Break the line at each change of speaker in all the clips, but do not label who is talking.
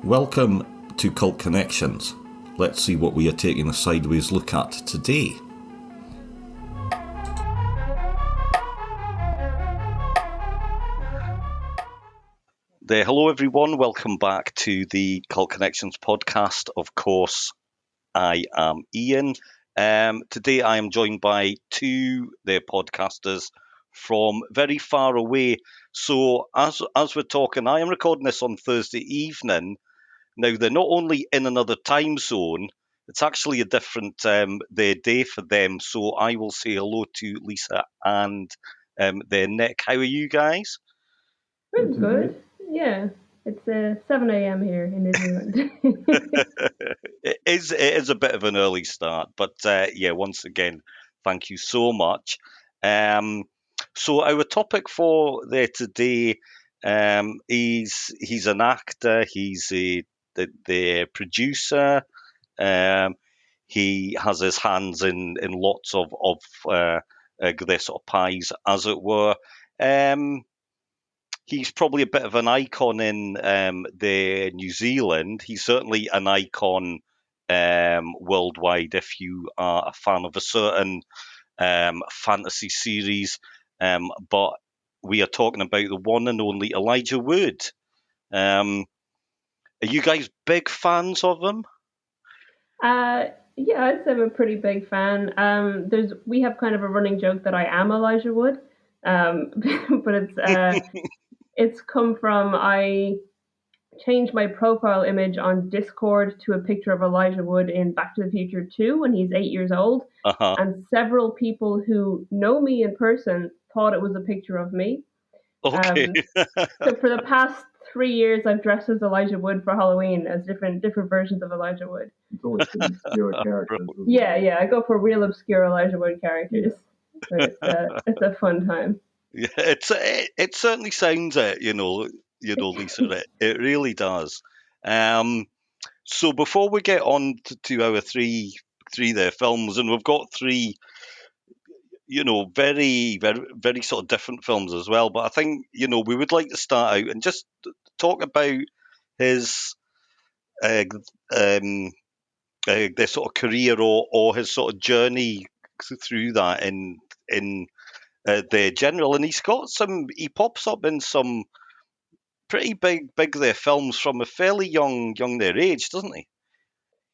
Welcome to Cult Connections. Let's see what we are taking a sideways look at today.
Hello everyone, welcome back to the Cult Connections podcast. Of course, I am Ian. Today I am joined by two podcasters from very far away. So as we're talking, I am recording this on Thursday evening. Now they're not only in another time zone, it's actually a different day for them. So I will say hello to Lisa and Nick. How are you guys?
Pretty good. Yeah. It's 7 a.m. here in New Zealand.
It is a bit of an early start, but once again, thank you so much. So our topic for today, he's an actor, he's the producer, he has his hands in lots of their sort of pies, as it were. He's probably a bit of an icon in the New Zealand. He's certainly an icon worldwide if you are a fan of a certain fantasy series. But we are talking about the one and only Elijah Wood. Are you guys big fans of him?
Yeah, I'd say I'm a pretty big fan. We have kind of a running joke that I am Elijah Wood, but it's come from I changed my profile image on Discord to a picture of Elijah Wood in Back to the Future 2 when he's 8 years old, and several people who know me in person thought it was a picture of me.
Okay.
So for the past 3 years, I've dressed as Elijah Wood for Halloween as different versions of Elijah Wood.
It's always been obscure characters.
Yeah, I go for real obscure Elijah Wood characters. Yeah. So it's a fun time.
Yeah, it certainly sounds it, Lisa. It really does. So before we get on to our three there films, and we've got three, very, very, very sort of different films as well. But I think, we would like to start out and just talk about his their sort of career or his sort of journey through that in the general. And he pops up in some pretty big their films from a fairly young their age, doesn't he?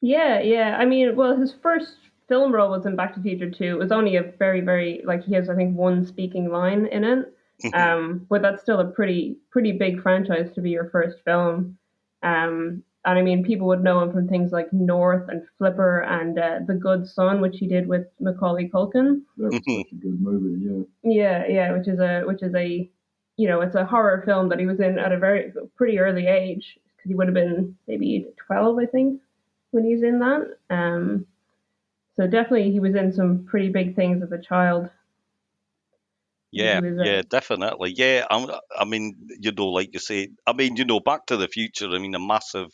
Yeah. I mean, well, his first film role was in Back to the Future 2. It was only a very, very, he has, I think, one speaking line in it. But that's still a pretty big franchise to be your first film. And I mean, people would know him from things like North and Flipper and The Good Son, which he did with Macaulay Culkin.
That was such a good movie, yeah.
Yeah, which is a it's a horror film that he was in at a pretty early age, because he would have been maybe 12, I think, when he's in that. So definitely he was in some pretty big things as a child.
Yeah, definitely. Yeah, I mean, like you say, I mean, Back to the Future, I mean, a massive,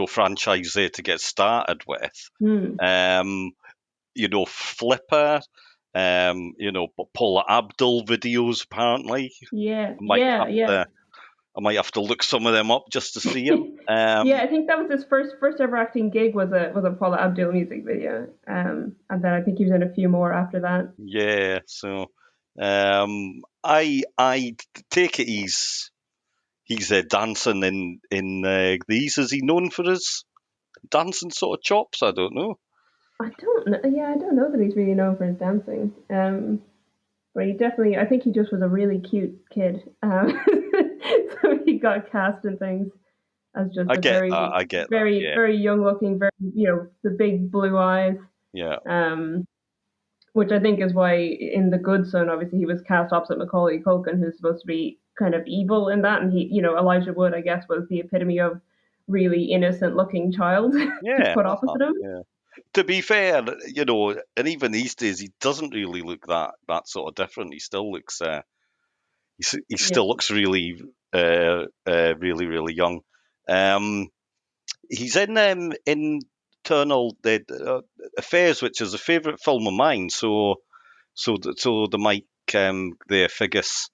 franchise there to get started with. Flipper, Paula Abdul videos, apparently.
Yeah.
I might have to look some of them up just to see him.
Yeah, I think that was his first ever acting gig was a Paula Abdul music video, and then I think he was in a few more after that.
Yeah, so I take it he's dancing in these. Is he known for his dancing sort of chops? I don't know.
I don't know. Yeah, I don't know that he's really known for his dancing. But he definitely, I think he just was a really cute kid. So he got cast in things as just very young looking, very, the big blue eyes.
Yeah.
Which I think is why in The Good Son, obviously he was cast opposite Macaulay Culkin, who's supposed to be kind of evil in that, and Elijah Wood, I guess, was the epitome of really innocent looking child.
Yeah.
Put opposite him.
Yeah. To be fair, and even these days, he doesn't really look that sort of different. He still looks, he still looks really, really, really young. He's in Internal Affairs, which is a favourite film of mine. So the Mike the Figgis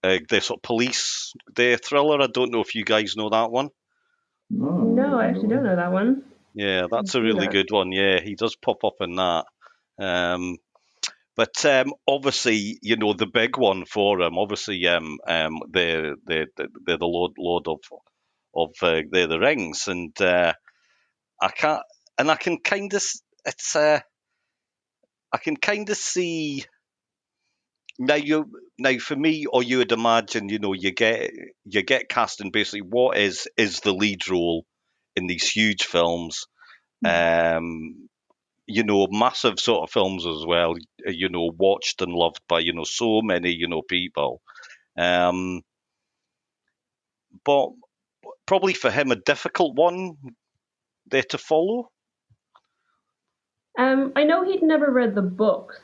the sort of police, the thriller. I don't know if you guys know that one.
No, I actually don't know that one.
Yeah, that's a really good one. Yeah, he does pop up in that. But obviously, the big one for him, obviously, the Lord of the Rings, and I can kind of see now for me, or you would imagine, you get cast in basically what is the lead role in these huge films. Massive sort of films as well, watched and loved by, so many, people. But probably for him, a difficult one there to follow.
I know he'd never read the books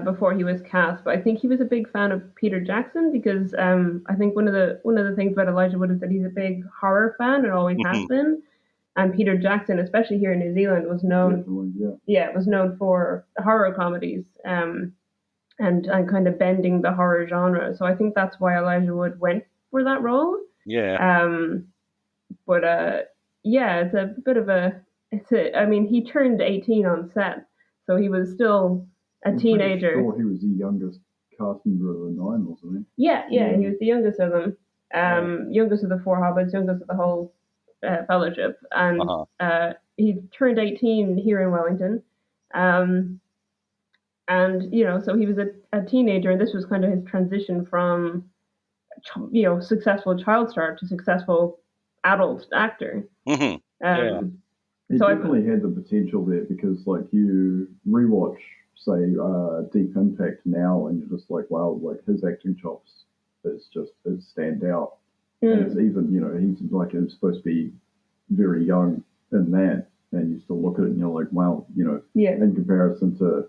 before he was cast, but I think he was a big fan of Peter Jackson because I think one of the things about Elijah Wood is that he's a big horror fan and always has been. And Peter Jackson, especially here in New Zealand, was known was known for horror comedies and kind of bending the horror genre. So I think that's why Elijah Wood went for that role.
Yeah.
But it's a bit of I mean, he turned 18 on set, so he was still a teenager.
Sure, he was the youngest cast member of the 9, wasn't he?
Yeah, he was the youngest of them. Youngest of the 4 hobbits, youngest of the whole fellowship, and he turned 18 here in Wellington, and so he was a teenager, and this was kind of his transition from successful child star to successful adult actor.
Mm-hmm.
He definitely had the potential there because, like, you rewatch, say, Deep Impact now, and you're just like, wow, like his acting chops is stand out. And it's even, he's like he's supposed to be very young in that, and you still look at it and you're like, wow, in comparison to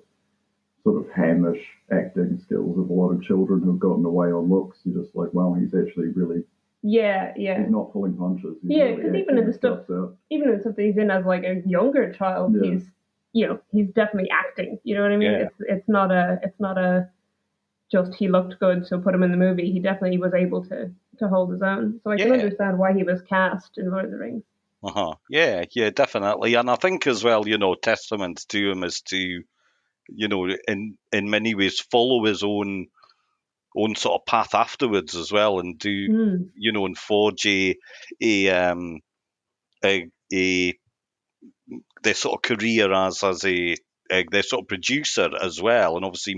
sort of hamish acting skills of a lot of children who've gotten away on looks, you're just like, wow, he's actually really.
Yeah.
He's not pulling punches.
Because even in the stuff that he's in as like a younger child, he's definitely acting. You know what I mean?
Yeah.
It's not a just he looked good, so put him in the movie. He definitely was able to hold his own. So I can understand why he was cast in Lord of the Rings.
Yeah, definitely. And I think as well, testament to him is to, in many ways follow his own sort of path afterwards as well, and do and forge their sort of career as a their sort of producer as well, and obviously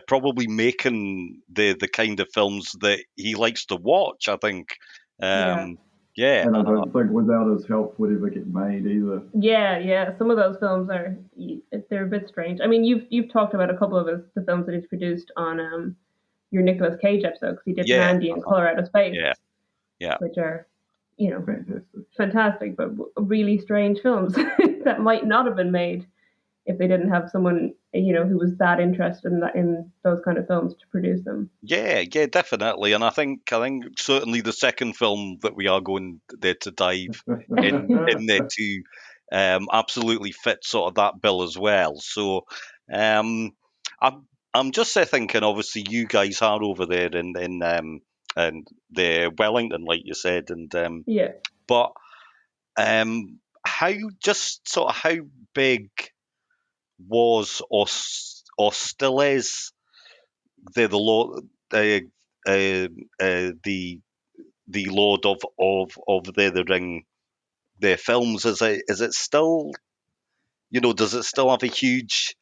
probably making the kind of films that he likes to watch, I think.
And I don't think without his help would ever get made either.
Yeah. Some of those films they're a bit strange. I mean, you've talked about a couple of the films that he's produced on your Nicolas Cage episode, because he did Mandy and Color Out of Space, which are fantastic, but really strange films that might not have been made if they didn't have someone who was that interested in those kind of films to produce them.
Yeah, definitely. And I think certainly the second film that we are going there to dive in there too absolutely fits sort of that bill as well. So I'm just thinking, obviously you guys are over there in the Wellington, like you said, and but how big was or still is the Lord the Lord of the Ring, their films? Is it still, does it still have a huge?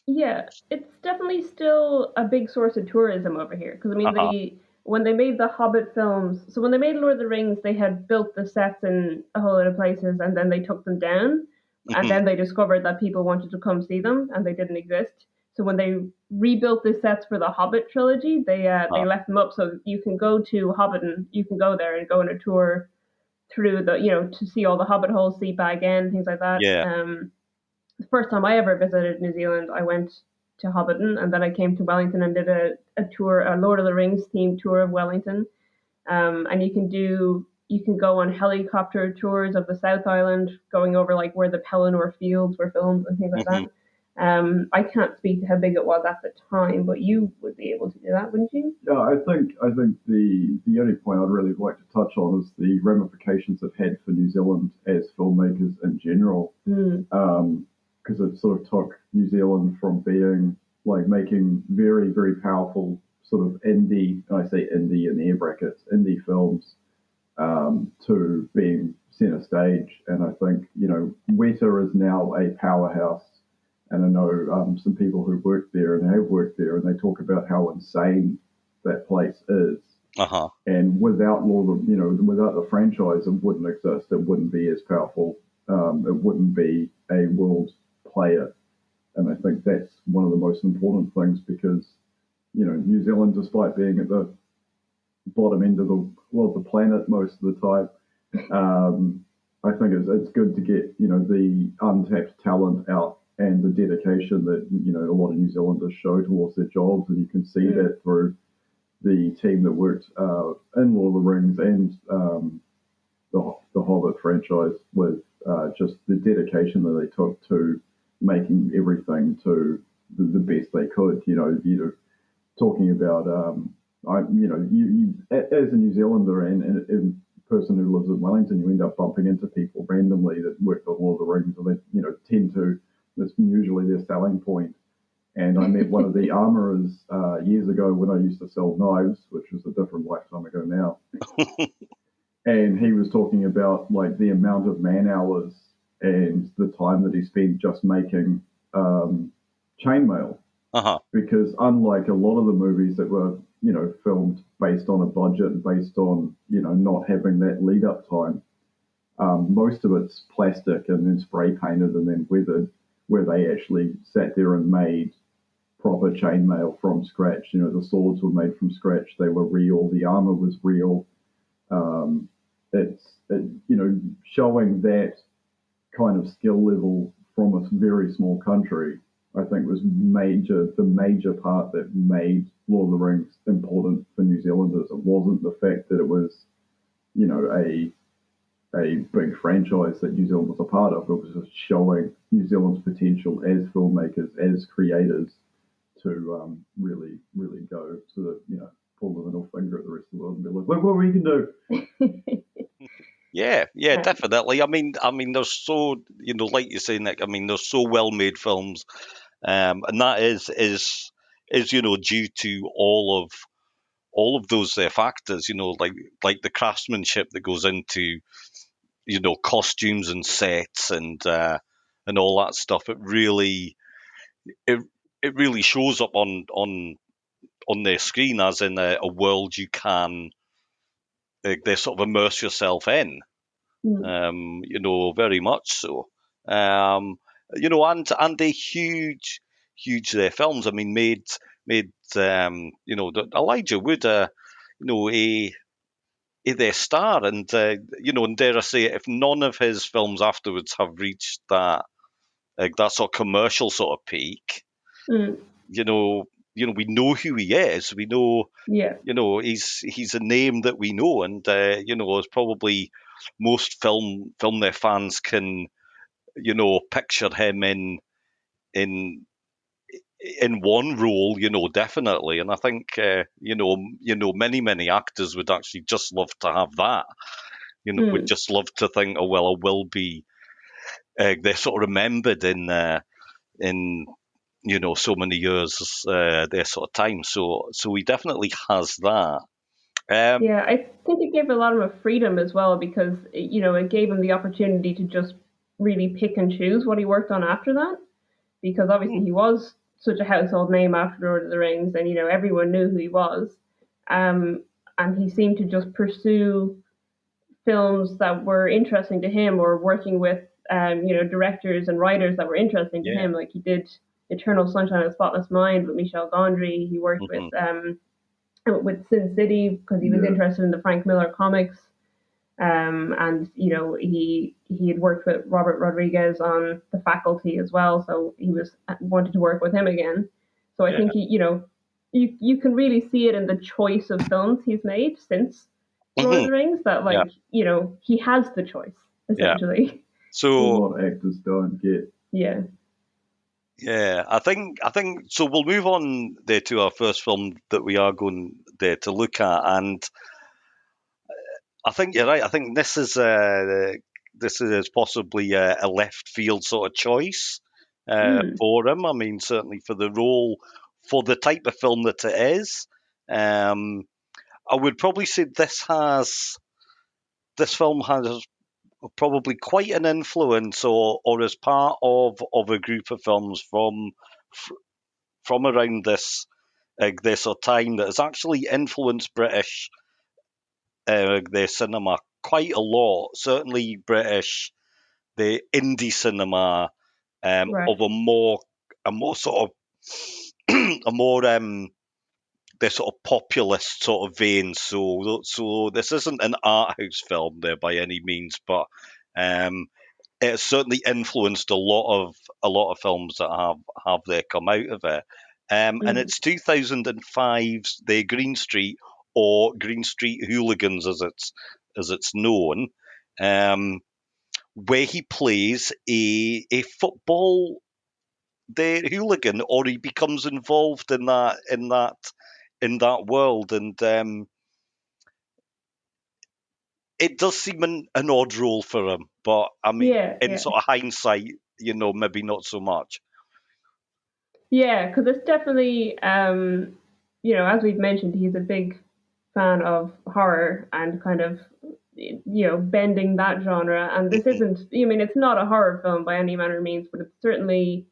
Yeah, it's definitely still a big source of tourism over here, because I mean when they made the Hobbit films, so when they made Lord of the Rings, they had built the sets in a whole lot of places, and then they took them down, and then they discovered that people wanted to come see them, and they didn't exist. So when they rebuilt the sets for the Hobbit trilogy, they left them up, so you can go to Hobbiton, you can go there and go on a tour through to see all the Hobbit holes, see Bag End, things like that. The first time I ever visited New Zealand, I went to Hobbiton, and then I came to Wellington and did a tour, a Lord of the Rings themed tour of Wellington. And you can go on helicopter tours of the South Island, going over like where the Pelennor fields were filmed and things like that. I can't speak to how big it was at the time, but you would be able to do that, wouldn't you?
Yeah, I think the only point I'd really like to touch on is the ramifications it had for New Zealand as filmmakers in general, because it sort of took New Zealand from being like making very, very powerful sort of indie, and I say indie in air brackets, indie films, to being center stage. And I think, Weta is now a powerhouse. And I know some people who work there and have worked there, and they talk about how insane that place is.
Uh-huh.
And without without the franchise, it wouldn't exist. It wouldn't be as powerful. It wouldn't be a world player. And I think that's one of the most important things because, New Zealand, despite being at the bottom end of the planet most of the time, I think it's good to get, the untapped talent out and the dedication that, a lot of New Zealanders show towards their jobs. And you can see that through the team that worked in Lord of the Rings and the Hobbit franchise with just the dedication that they took to making everything to the best they could. Talking about, you as a New Zealander and a person who lives in Wellington, you end up bumping into people randomly that work on Lord of the Rings, and they, tend to. That's usually their selling point. And I met one of the armourers years ago when I used to sell knives, which was a different lifetime ago now. And he was talking about like the amount of man hours and the time that he spent just making chainmail.
Uh-huh.
Because unlike a lot of the movies that were, filmed based on a budget and based on, not having that lead up time, most of it's plastic and then spray painted and then weathered, where they actually sat there and made proper chainmail from scratch. The swords were made from scratch. They were real. The armor was real. Showing that kind of skill level from a very small country, I think was the major part that made Lord of the Rings important for New Zealanders. It wasn't the fact that it was, a big franchise that New Zealand was a part of. It was just showing New Zealand's potential as filmmakers, as creators, to really, really go to the, pull the middle finger at the rest of the world and be like, look what we can do.
Yeah, definitely. I mean, there's so, like you say, Nick. I mean, there's so well-made films, and that is due to all of those factors. Like the craftsmanship that goes into costumes and sets and all that stuff. It really shows up on their screen as in a world you can they sort of immerse yourself in. Very much so. And they're huge films. I mean, made Elijah Wood, their star, and and dare I say it, if none of his films afterwards have reached that sort of commercial sort of peak, we know who he is. We know, he's a name that we know, and it's probably most film their fans can, picture him in one role, definitely. And I think, many actors would actually just love to have that. Would just love to think, oh well, I will be. They're sort of remembered in so many years their sort of time. So he definitely has that.
Yeah, I think it gave a lot of him freedom as well because it gave him the opportunity to just really pick and choose what he worked on after that. Because obviously he was such a household name after Lord of the Rings, and everyone knew who he was. And he seemed to just pursue films that were interesting to him, or working with directors and writers that were interesting to him. Like he did Eternal Sunshine of the Spotless Mind with Michel Gondry. He worked with Sin City because he was interested in the Frank Miller comics. And he had worked with Robert Rodriguez on The Faculty as well, so he wanted to work with him again. So I think you can really see it in the choice of films he's made since Lord of the Rings, that he has the choice essentially.
So
a lot of actors don't get.
Yeah.
Yeah, I think so. We'll move on there to our first film that we are going there to look at, and I think you're right. I think this is possibly a left field sort of choice for him. I mean, certainly for the role, for the type of film that it is. I would probably say this film has probably quite an influence, or as part of a group of films from around this sort of time that has actually influenced British their cinema quite a lot. Certainly British, the indie cinema
Right.
of a more sort of a more the sort of populist sort of vein. So this isn't an art house film there by any means, but it's certainly influenced a lot of films that have there come out of it. And it's 2005's The Green Street, or Green Street Hooligans as it's known, where he plays a football the hooligan, or he becomes involved in that world, and it does seem an odd role for him. But I mean, in
Yeah.
sort of hindsight, maybe not so much.
Yeah, because it's definitely, as we've mentioned, he's a big fan of horror and kind of, bending that genre. And this isn't, it's not a horror film by any manner of means, but it's certainly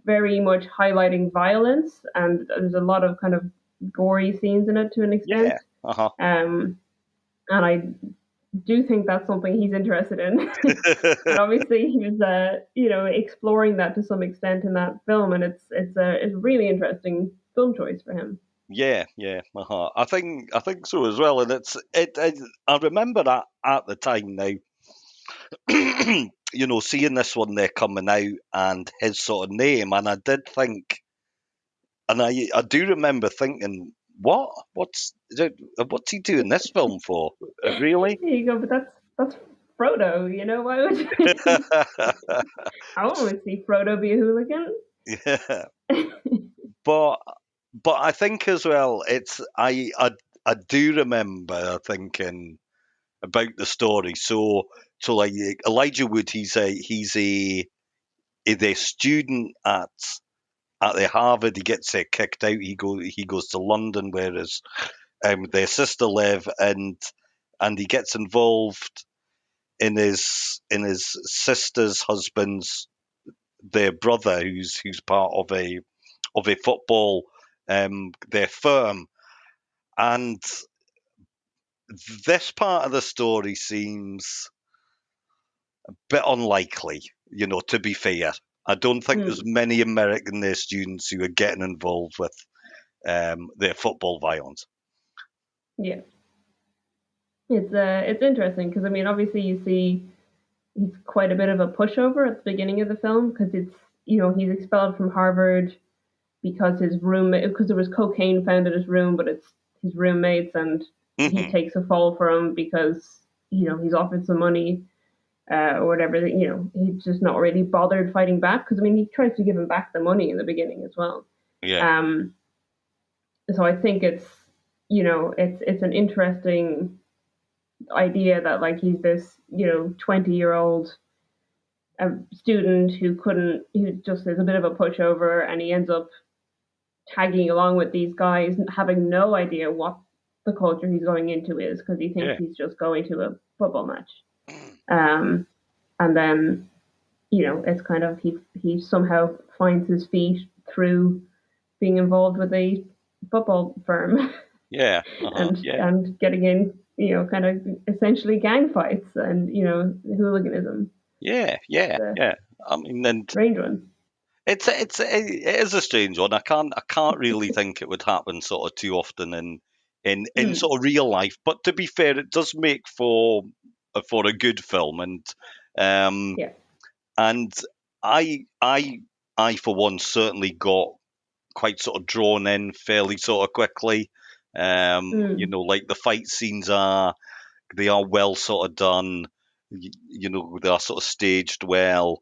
very much highlighting violence, and there's a lot of kind of gory scenes in it to an extent.
Yeah. Uh-huh.
And I do think that's something he's interested in. And obviously he was, exploring that to some extent in that film, and it's a really interesting film choice for him.
Yeah. Uh-huh. I think so as well, and I remember that at the time now, seeing this one there coming out and his sort of name, and I did think, and I do remember thinking, what's he doing this film for? Really?
There you go, but that's Frodo. Why would I want to see Frodo be a hooligan?
Yeah. But I think as well, I do remember thinking about the story. So like Elijah Wood, he's a student at the Harvard. He gets kicked out. He goes to London, where their sister live, and he gets involved in his sister's husband's their brother, who's part of a football their firm. And this part of the story seems a bit unlikely, to be fair. I don't think there's many American students who are getting involved with their football violence.
Yeah. It's interesting because, obviously you see he's quite a bit of a pushover at the beginning of the film, because it's, he's expelled from Harvard because there was cocaine found in his room, but it's his roommates, and he takes a fall for him because, he's offered some money or whatever. He's just not really bothered fighting back, because, he tries to give him back the money in the beginning as well.
Yeah.
So I think it's an interesting idea that, like, he's this 20-year-old student who just is a bit of a pushover, and he ends up tagging along with these guys, having no idea what the culture he's going into is, because he thinks he's just going to a football match. And then, it's kind of he somehow finds his feet through being involved with a football firm.
Yeah.
And getting in, kind of essentially gang fights and, hooliganism.
Yeah. I mean, and
strange one.
It is a strange one. I can't really think it would happen sort of too often in sort of real life. But to be fair, it does make for a good film, and and I for one certainly got quite sort of drawn in fairly sort of quickly. Like the fight scenes they are well sort of done. They are sort of staged well.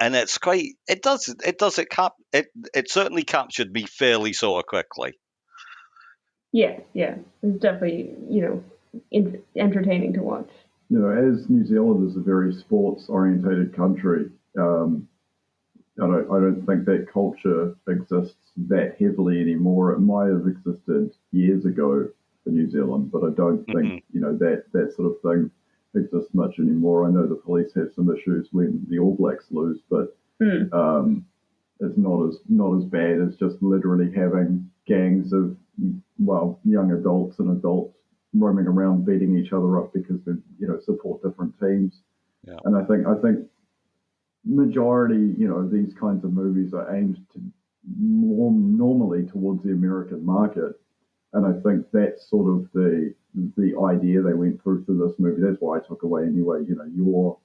and it's quite. It certainly captured me fairly sort of quickly.
Yeah, it's definitely entertaining to watch.
As New Zealand is a very sports-orientated country, I don't think that culture exists that heavily anymore. It might have existed years ago for New Zealand, but I don't think that sort of thing exists much anymore. I know the police have some issues when the All Blacks lose, but it's not as bad as just literally having gangs of young adults and adults roaming around beating each other up because they support different teams.
Yeah.
And I think majority, these kinds of movies are aimed to more normally towards the American market, and I think that's sort of the idea they went through this movie. That's what I took away anyway. You're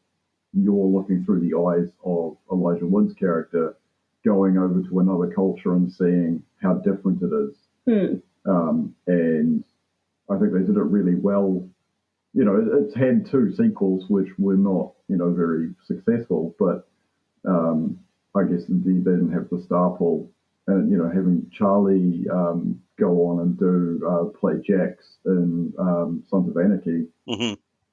looking through the eyes of Elijah Wood's character, going over to another culture and seeing how different it is. And I think they did it really well. It's had 2 sequels which were not, very successful, but I guess they didn't have the star pool. And, having Charlie go on and do play Jax in Sons of Anarchy,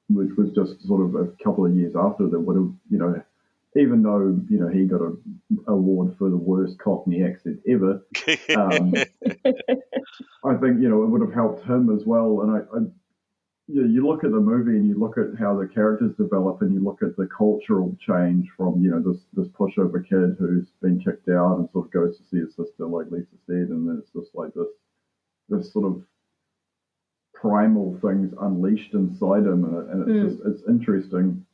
which was just sort of a couple of years after that would have, even though, he got an award for the worst Cockney accent ever, I think, it would have helped him as well. And you look at the movie and you look at how the characters develop and you look at the cultural change from, this pushover kid who's been kicked out and sort of goes to see his sister, like Lisa said, and then it's just like this sort of primal things unleashed inside him, and it's interesting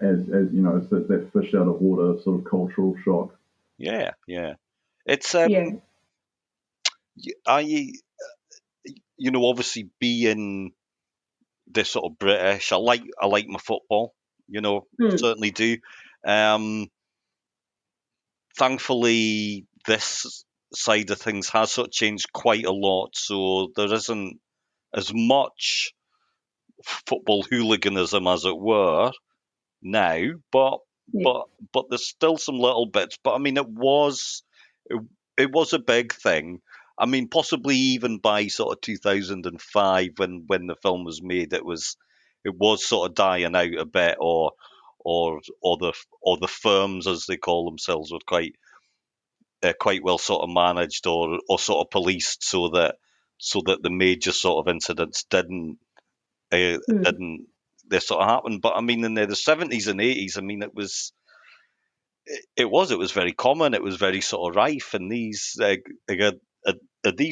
as it's that fish out of water sort of cultural shock.
Yeah. It's obviously being this sort of British, I like my football, certainly do. Thankfully, this side of things has sort of changed quite a lot, so there isn't as much football hooliganism, as it were, now. But there's still some little bits. But I mean, it was a big thing. I mean, possibly even by sort of 2005, when the film was made, it was sort of dying out a bit, or the firms, as they call themselves, were quite well sort of managed or sort of policed, so that the major sort of incidents didn't this sort of happen. But I mean, in the 70s and 80s, I mean, it was very common. It was very sort of rife, and these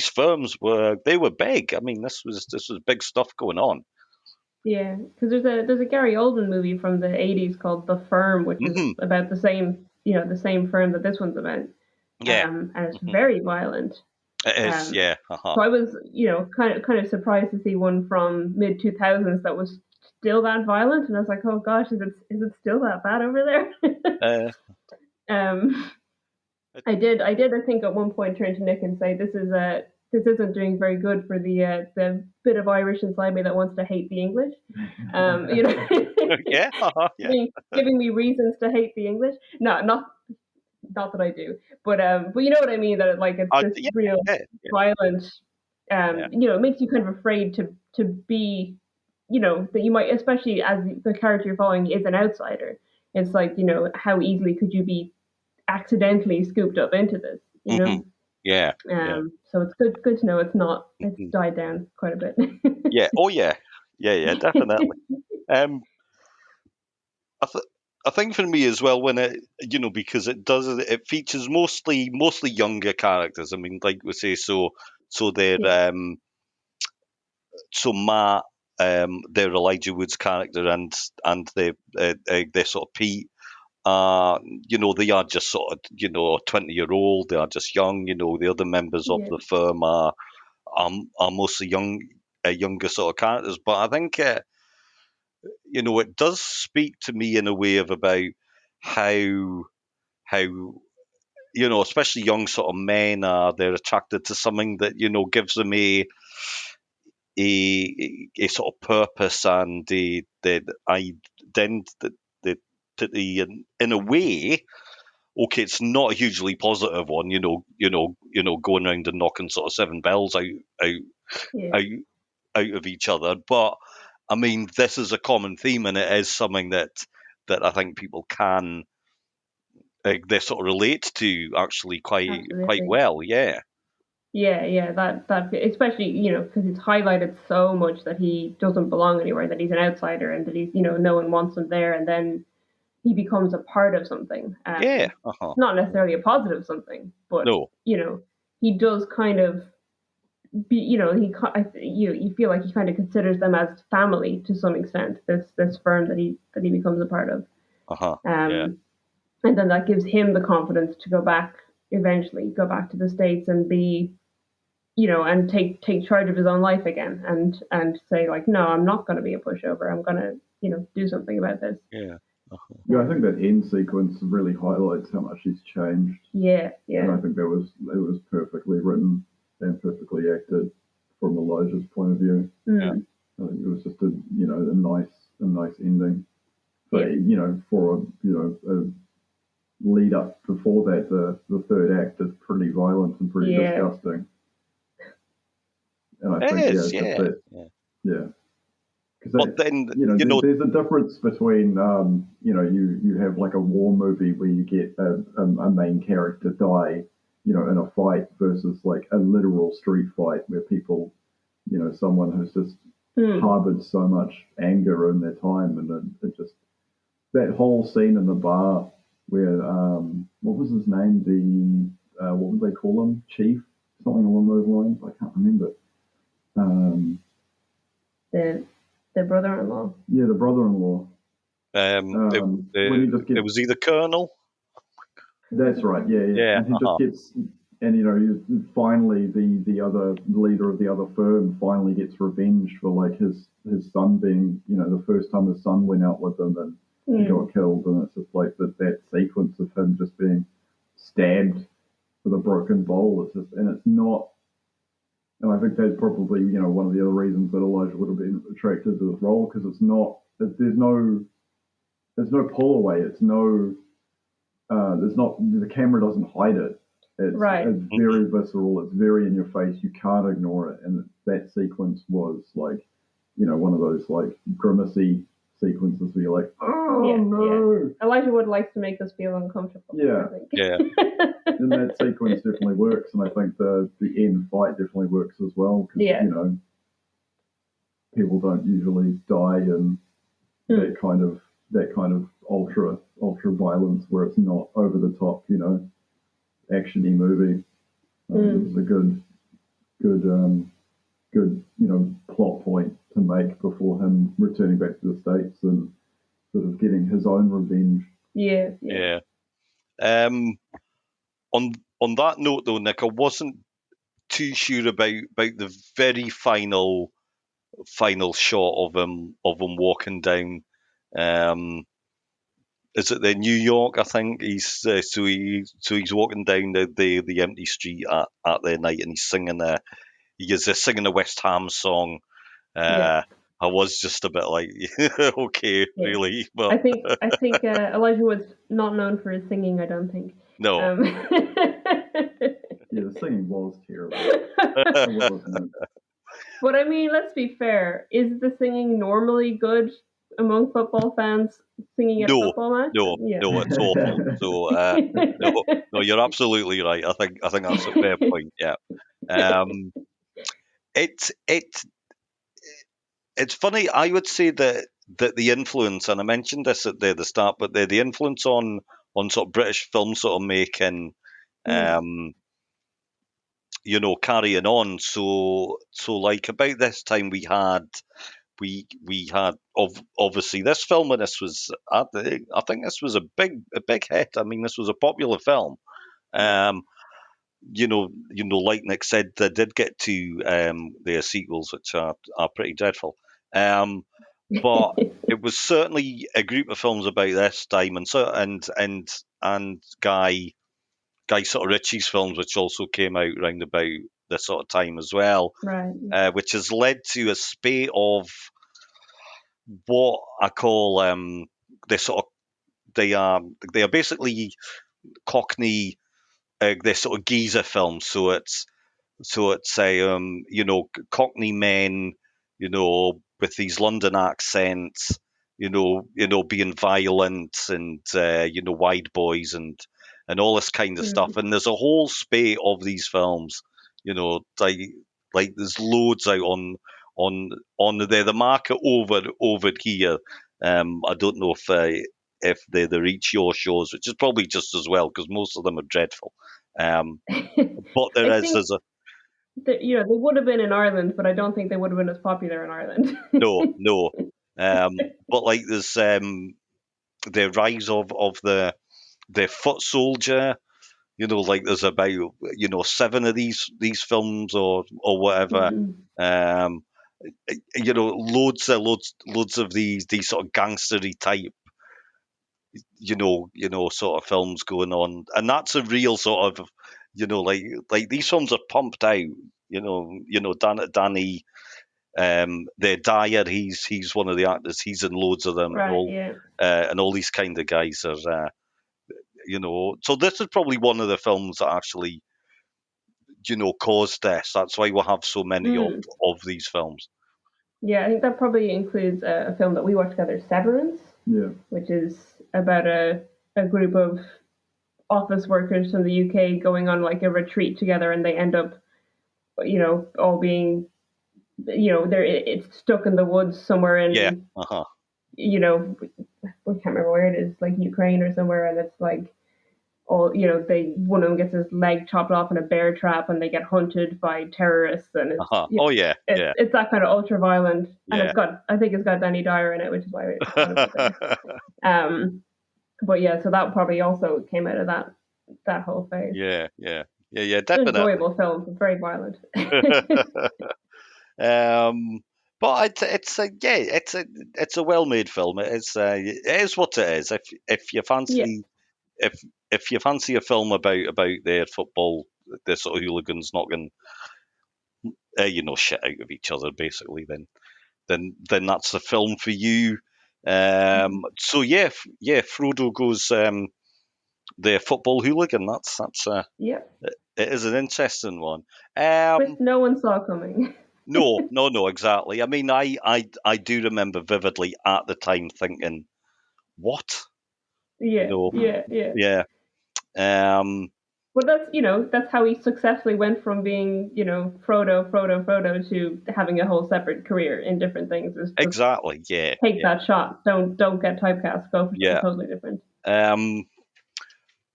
firms were big. I mean, this was big stuff going on.
Yeah, because there's a Gary Oldman movie from the 80s called The Firm, which is about the same firm that this one's about.
Yeah,
and it's very violent.
It is, yeah.
So I was, kind of surprised to see one from mid 2000s that was still that violent, and I was like, oh gosh, is it still that bad over there? I did, I think at one point turn to Nick and say, this isn't doing very good for the bit of Irish inside me that wants to hate the English.
Yeah,
giving me reasons to hate the English. No, not that I do, but you know what I mean. That it's this real violent. It makes you kind of afraid to be, that you might, especially as the character you're following is an outsider. It's like, how easily could you be accidentally scooped up into this?
Yeah.
So it's good to know it's not. It's died down quite a bit.
Yeah. Oh yeah. Yeah. Definitely. I think for me as well, when it, because it features mostly younger characters. I mean, like we say, so they're so Matt, they're Elijah Wood's character, and they're sort of Pete. They are just sort of 20-year-old. They are just young. The other members of the firm are mostly younger sort of characters. But I think it does speak to me in a way of about how especially young sort of men they're attracted to something that gives them a sort of purpose and the particularly in a way. Okay, it's not a hugely positive one, going around and knocking sort of seven bells out
Yeah.
out of each other. But I mean, this is a common theme, and it is something that I think people can they sort of relate to actually quite
Absolutely.
well. Yeah.
Yeah, that especially because it's highlighted so much that he doesn't belong anywhere, that he's an outsider, and that he's no one wants him there, and then he becomes a part of something.
Yeah. Uh-huh.
Not necessarily a positive something, but
No.
He does kind of be, you feel like he kind of considers them as family to some extent. This firm that he becomes a part of.
Uh-huh. Yeah.
And then that gives him the confidence to eventually go back to the States and be, and take charge of his own life again, and say like, no, I'm not going to be a pushover. I'm going to, do something about this.
Yeah.
Uh-huh. Yeah, I think that end sequence really highlights how much he's changed.
Yeah.
And I think it was perfectly written and perfectly acted from Elijah's point of view.
Yeah.
I think it was just a nice ending. But for a lead up before that, the third act is pretty violent and pretty disgusting. And I think
But then
there's a difference between you have like a war movie where you get a main character die in a fight versus like a literal street fight where people someone who's just harbored so much anger in their time, and it just that whole scene in the bar where what was his name, the what would they call him, chief, something along those lines, I can't remember.
The brother-in-law.
Yeah, the brother-in-law.
It was either Colonel.
That's right. Yeah. And he just gets, and finally the other leader of the other firm finally gets revenge for like his son being, the first time his son went out with him and he got killed, and it's just like that sequence of him just being stabbed with a broken bowl. It's not. And I think that's probably, one of the other reasons that Elijah would have been attracted to this role, because there's no pull away. There's not, the camera doesn't hide it. It's very visceral. It's very in your face. You can't ignore it. And that sequence was like, one of those like grimacy sequences where you're like, oh no.
Yeah. Elijah Wood likes to make us feel uncomfortable.
Yeah.
I think.
Yeah.
And that sequence definitely works, and I think the end fight definitely works as well, because people don't usually die in that kind of ultra violence where it's not over the top, actiony movie. It was a good plot point to make before him returning back to the States and sort of getting his own revenge.
Yeah. On that note, though, Nick, I wasn't too sure about the very final shot of him walking down. Is it the New York? I think he's he's walking down the empty street at the night, and he's singing singing a West Ham song. I was just a bit like, okay, really? Well,
I think Elijah Wood's not known for his singing. I don't think.
No.
Yeah, the singing was terrible.
But I mean, let's be fair. Is the singing normally good among football fans singing at a football match?
No, it's awful. So, no, you're absolutely right. I think that's a fair point. Yeah. It's funny. I would say that the influence, and I mentioned this at the start, but the influence on sort of British film sort of making, carrying on. So like about this time we had obviously this film, and this was I think this was a big hit. I mean, this was a popular film. Like Nick said, they did get to their sequels, which are pretty dreadful. But it was certainly a group of films about this time, and Guy sort of Ritchie's films, which also came out round about this sort of time as well,
right?
Which has led to a spate of what I call the sort of they are basically Cockney. They're sort of geezer films, so it's Cockney men, with these London accents, being violent and wide boys and all this kind of stuff. And there's a whole spate of these films, like there's loads out on the market over here. I don't know if they reach your shows, which is probably just as well because most of them are dreadful. But there's a
they would have been in Ireland, but I don't think they would have been as popular in Ireland.
no. But like there's the rise of the foot soldier. Like there's about 7 of these films or whatever. Loads of these sort of gangstery type sort of films going on, and that's a real sort of like these films are pumped out. Danny. The Dyer, he's one of the actors. He's in loads of them,
Right,
and all these kind of guys are, So this is probably one of the films that actually, caused this. That's why we have so many of these films.
Yeah, I think that probably includes a film that we watched together, Severance.
Yeah.
Which is about a group of office workers from the UK going on like a retreat together, and they end up, all being, it's stuck in the woods somewhere in, we can't remember where it is, like Ukraine or somewhere, and it's like all, one of them gets his leg chopped off in a bear trap, and they get hunted by terrorists, and it's, it's that kind of ultra violent, and I think it's got Danny Dyer in it, which is why we thought about it. But yeah, so that probably also came out of that whole phase.
Yeah, definitely.
It's an enjoyable film. It's very violent.
But it's a well-made film. It is what it is. If you fancy if you fancy a film about their football, their sort of hooligans knocking shit out of each other, basically, then that's the film for you. So Frodo goes the football hooligan. That's it is an interesting one.
Which no one saw coming.
No, exactly. I mean, I do remember vividly at the time thinking, what?
Yeah. Well, that's how he successfully went from being, Frodo to having a whole separate career in different things.
Exactly. Yeah.
Take that shot. Don't get typecast. Go for something totally different.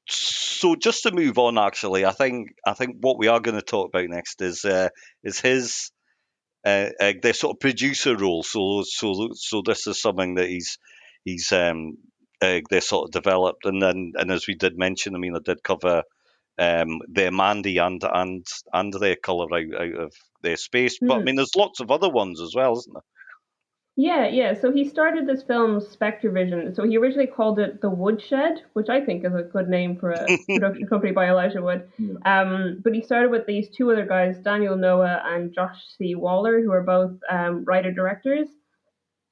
So just to move on, actually, I think what we are going to talk about next is his their sort of producer role. So this is something that he's they sort of developed, and as we did mention, I mean, I did cover their Mandy and their colour out of their space, but I mean, there's lots of other ones as well, isn't there?
Yeah. So he started this film, Spectre Vision. So he originally called it The Woodshed, which I think is a good name for a production company by Elijah Wood. But he started with these 2 other guys, Daniel Noah and Josh C. Waller, who are both writer-directors.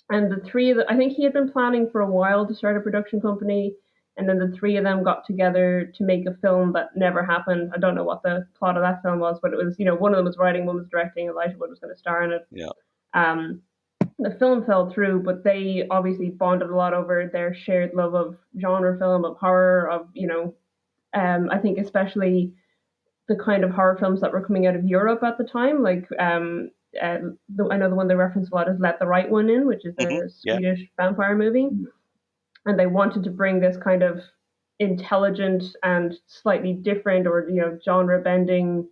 And the 3 of them, I think he had been planning for a while to start a production company. And then the 3 of them got together to make a film that never happened. I don't know what the plot of that film was, but it was, one of them was writing, one was directing. Elijah Wood was going to star in it.
Yeah.
The film fell through, but they obviously bonded a lot over their shared love of genre film, of horror, of, I think especially the kind of horror films that were coming out of Europe at the time. Like, I know the one they reference a lot is Let the Right One In, which is a Swedish vampire movie. And they wanted to bring this kind of intelligent and slightly different or, genre-bending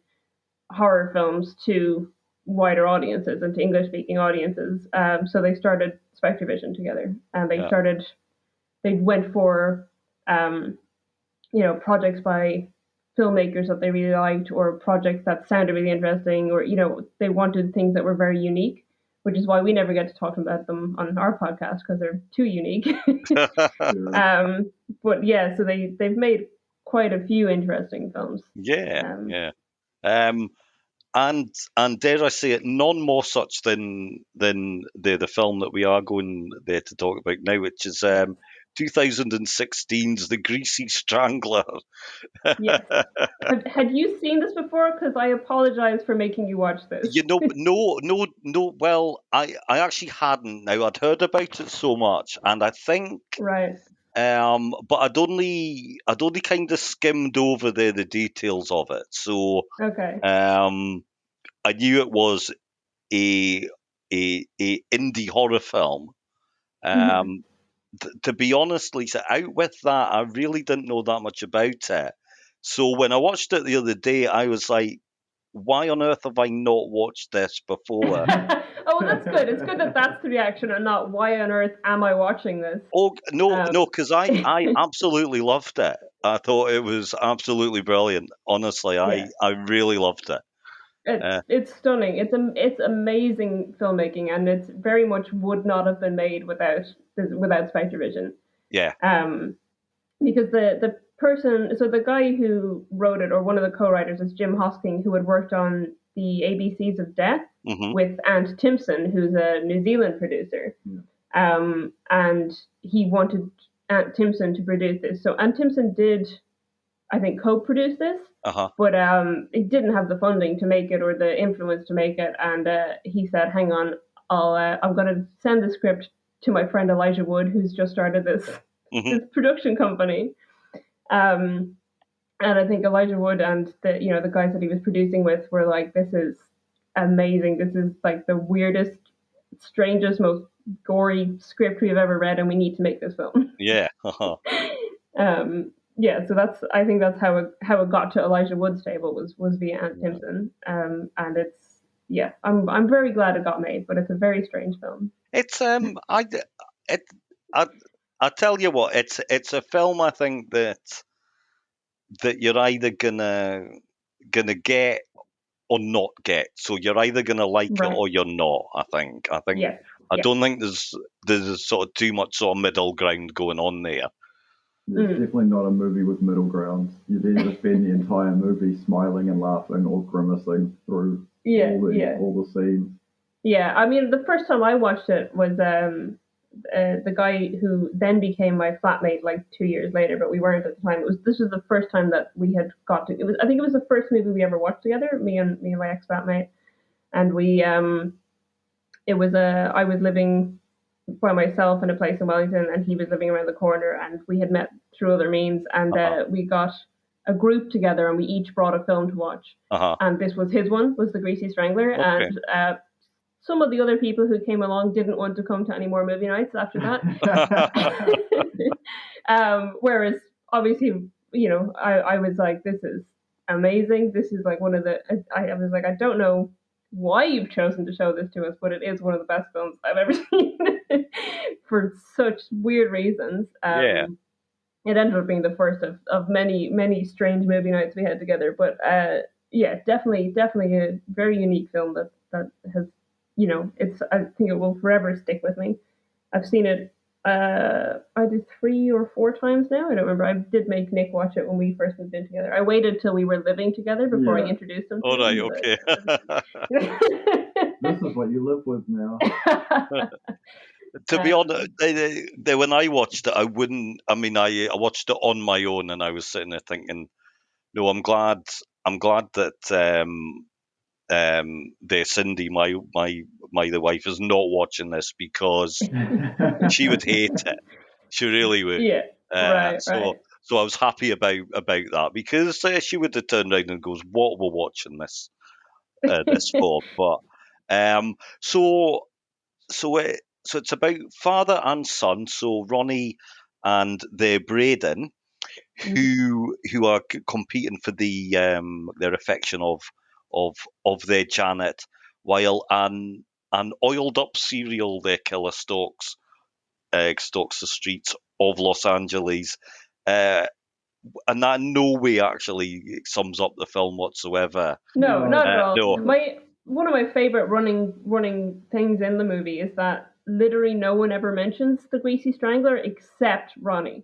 horror films to wider audiences and to English-speaking audiences. So they started Spectre Vision together, and they went for, projects by filmmakers that they really liked, or projects that sounded really interesting, or, they wanted things that were very unique, which is why we never get to talk about them on our podcast because they're too unique. But yeah, so they've made quite a few interesting films.
And dare I say it, none more such than the film that we are going there to talk about now, which is 2016's The Greasy Strangler.
Yes. Had you seen this before? Because I apologize for making you watch this.
No. Well, I actually hadn't. Now I'd heard about it so much, and I think,
Right.
but I'd only kind of skimmed over the details of it. So,
Okay.
I knew it was a indie horror film. To be honest, Lisa, out with that, I really didn't know that much about it. So when I watched it the other day, I was like, why on earth have I not watched this before?
Oh, well, that's good. It's good that that's the reaction and not why on earth am I watching this?
Oh, no, because I absolutely loved it. I thought it was absolutely brilliant. Honestly,
Yeah.
I really loved it.
It's stunning. It's amazing filmmaking, and it's very much would not have been made without Spectrovision.
Yeah.
Because the person, so the guy who wrote it, or one of the co-writers, is Jim Hosking, who had worked on the ABCs of Death with Ant Timpson, who's a New Zealand producer. And he wanted Ant Timpson to produce this. So Ant Timpson did, I think, co-produce this, but he didn't have the funding to make it or the influence to make it. And he said, "Hang on, I'm going to send the script to my friend Elijah Wood, who's just started this production company." And I think Elijah Wood and the guys that he was producing with were like, "This is amazing. This is like the weirdest, strangest, most gory script we've ever read, and we need to make this film."
Yeah.
Yeah, so I think that's how it got to Elijah Wood's table was via Ant Timpson. And I'm very glad it got made, but it's a very strange film.
It's I tell you what, it's a film I think that you're either gonna get or not get. So you're either gonna like it or you're not. I think.
Yes.
I don't think there's sort of too much sort of middle ground going on there.
There's definitely not a movie with middle ground. You'd either spend the entire movie smiling and laughing or grimacing through all the scenes.
Yeah, I mean, the first time I watched it was the guy who then became my flatmate like 2 years later, but we weren't at the time. This was the first time that we had got to. I think it was the first movie we ever watched together, me and my ex flatmate, and we I was living by myself in a place in Wellington, and he was living around the corner, and we had met through other means, and we got a group together, and we each brought a film to watch, and this was his one, was The Greasy Strangler, and some of the other people who came along didn't want to come to any more movie nights after that. Whereas obviously, I was like, this is amazing. This is like one of the, I was like, I don't know why you've chosen to show this to us, but it is one of the best films I've ever seen for such weird reasons. It ended up being the first of many, many strange movie nights we had together. But definitely a very unique film that has, I think it will forever stick with me. I've seen it either 3 or 4 times now. I don't remember. I did make Nick watch it when we first moved in together. I waited till we were living together before I introduced him.
All right, okay.
This is what you live with now.
To be honest, when I watched it, I watched it on my own, and I was sitting there thinking, no, I'm glad that Cindy, my the wife, is not watching this, because she would hate it. She really would.
Yeah. Right.
So I was happy about that, because she would have turned around and goes, "What, we're watching this for?" But so it's about father and son. So Ronnie and their Braden, who are competing for the their affection of their Janet, while an oiled up serial killer stalks the streets of Los Angeles, and that in no way actually sums up the film whatsoever.
No, not at all.
No.
One of my favorite running things in the movie is that literally no one ever mentions the Greasy Strangler except Ronnie.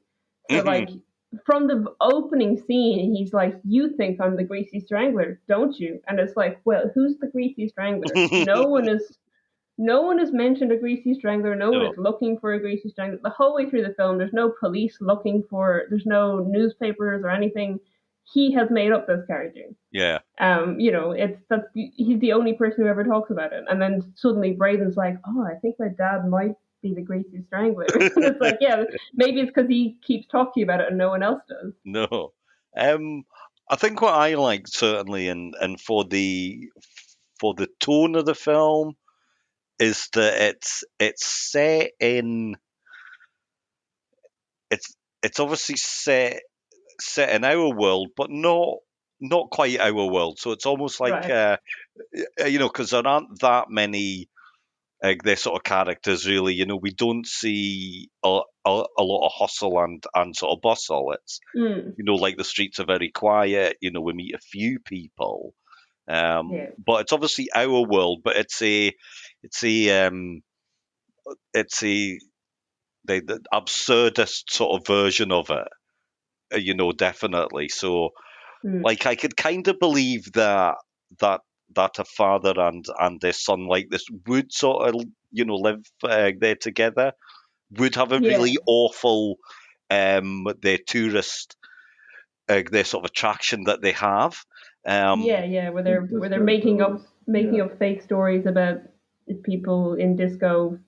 So like from the opening scene, he's like, "You think I'm the Greasy Strangler, don't you?" And it's like, well, who's the Greasy Strangler? No one is no one has mentioned a greasy strangler. No one
No.
is looking for a greasy strangler. The whole way through the film, there's no police looking for. There's no newspapers or anything. He has made up this character.
Yeah.
He's the only person who ever talks about it. And then suddenly Braden's like, "Oh, I think my dad might be the greasy strangler." And it's like, yeah, maybe it's because he keeps talking about it and no one else does.
No. I think what I like certainly, and for the tone of the film, is that it's set in it's obviously set in our world, but not quite our world. So it's almost like
Right.
because there aren't that many their sort of characters really. We don't see a lot of hustle and sort of bustle. It's like the streets are very quiet. We meet a few people,
Yeah.
but it's obviously our world. But it's a the absurdist sort of version of it. Definitely. So, like, I could kind of believe that a father and their son like this would sort of live there together, would have a really awful their tourist their sort of attraction that they have.
Where they're making up fake stories about people in disco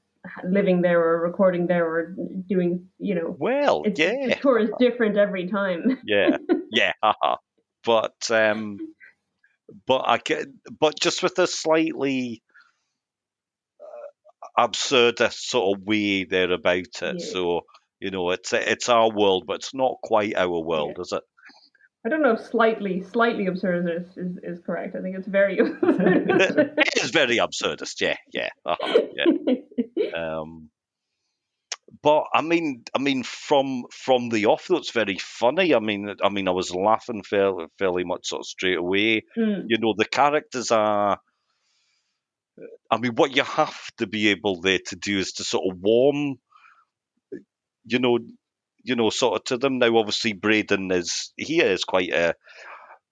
living there or recording there or doing,
Well,
the tour is different every time.
Yeah, but just with a slightly absurdist sort of way there about it.
Yeah.
So it's our world, but it's not quite our world, is it?
I don't know if slightly absurdist is correct. I think it's very absurdist.
It is very absurdist, yeah. But I mean, from the off, though, it's very funny. I mean, I was laughing fairly much sort of straight away. The characters are. I mean, what you have to be able there to do is to sort of warm, sort of to them. Now, obviously, Braden is quite a,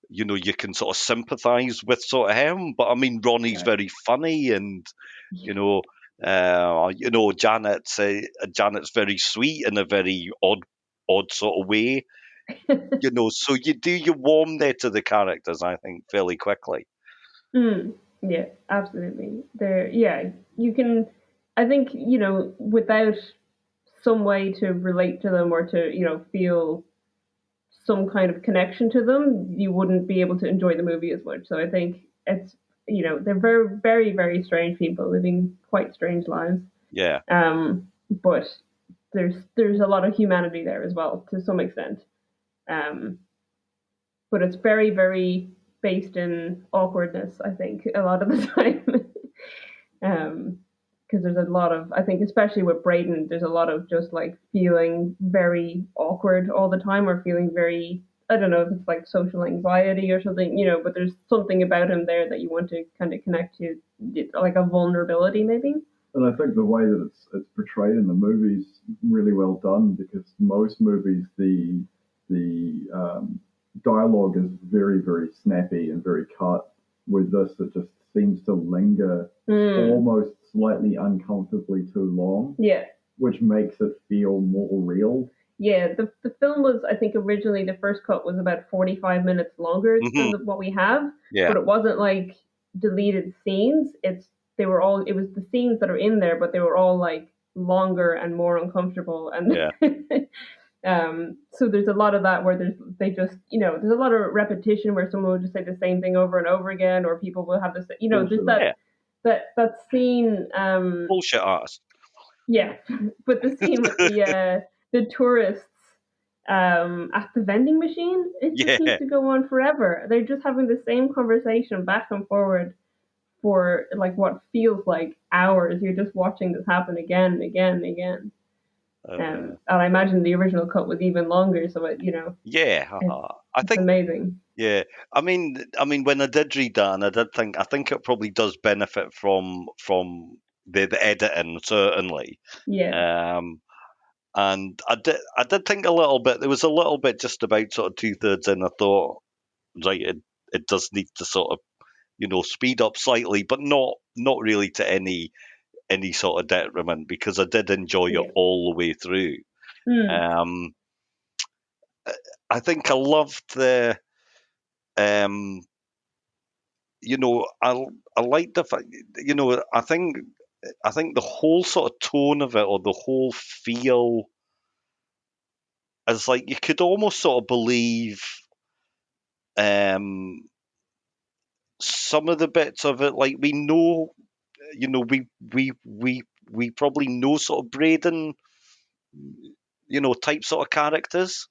you can sort of sympathise with sort of him. But I mean, Ronnie's very funny, and Janet's very sweet in a very odd sort of way. So you warm there to the characters, I think, fairly quickly.
Yeah, absolutely. You can. I think without some way to relate to them or to feel some kind of connection to them, you wouldn't be able to enjoy the movie as much. So I think it's they're very very very strange people living quite strange lives.
Yeah.
But there's a lot of humanity there as well to some extent. But it's very very based in awkwardness, I think, a lot of the time. Because there's a lot of, I think, especially with Braden, there's a lot of just like feeling very awkward all the time or feeling very, I don't know if it's like social anxiety or something, but there's something about him there that you want to kind of connect to, like a vulnerability maybe.
And I think the way that it's portrayed in the movie's really well done, because most movies, the dialogue is very, very snappy and very cut. With this, it just seems to linger almost slightly uncomfortably too long.
Yeah.
Which makes it feel more real.
Yeah, the film was, I think, originally the first cut was about 45 minutes longer than what we have.
Yeah.
But it wasn't like deleted scenes. It was the scenes that are in there, but they were all like longer and more uncomfortable. And so there's a lot of that where there's a lot of repetition where someone will just say the same thing over and over again, or people will have this, there's that scene.
Bullshit artist.
Yeah, but the scene with the tourists at the vending machine, it just seems to go on forever. They're just having the same conversation back and forward for like what feels like hours. You're just watching this happen again and again and again. And I imagine the original cut was even longer, so I think amazing.
Yeah, I mean, when I did read that, and I think it probably does benefit from the editing, certainly.
Yeah.
And I did think a little bit. There was a little bit just about sort of 2/3 in. I thought, right, it does need to sort of speed up slightly, but not really to any any sort of detriment, because I did enjoy it all the way through. I think I loved the, I like the fact, I think the whole sort of tone of it, or the whole feel, is like you could almost sort of believe some of the bits of it. Like, we know, we probably know sort of Braden, type sort of characters.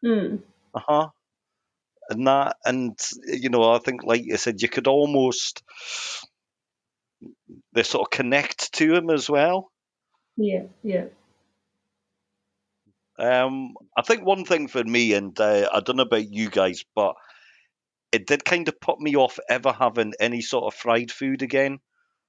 Uh-huh. And that, and I think, like you said, you could almost, they sort of connect to him as well.
Yeah.
I think one thing for me, and I don't know about you guys, but it did kind of put me off ever having any sort of fried food again.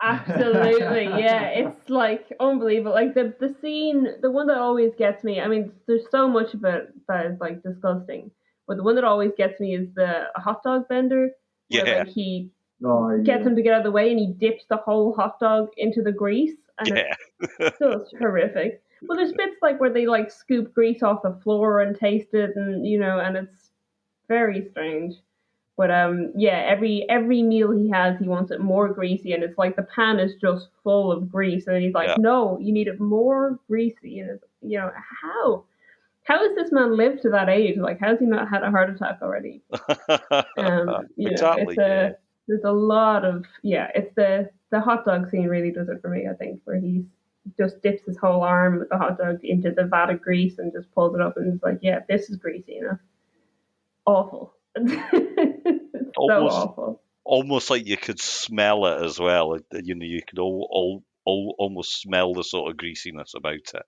Absolutely, yeah. It's like unbelievable. Like the scene, the one that always gets me. I mean, there's so much of it that is like disgusting, but the one that always gets me is the hot dog vendor, where like he gets him to get out of the way and he dips the whole hot dog into the grease, and it's just horrific. Well, there's bits like where they like scoop grease off the floor and taste it, and and it's very strange. But every meal he has, he wants it more greasy, and it's like the pan is just full of grease, and he's like, "No, you need it more greasy." And it's, how has this man lived to that age? Like, how's he not had a heart attack already?
Exactly.
There's a lot of it's the hot dog scene really does it for me. I think where he just dips his whole arm with the hot dog into the vat of grease and just pulls it up, and it's like, this is greasy, awful. It's so awful.
Almost like you could smell it as well. You could almost smell the sort of greasiness about it.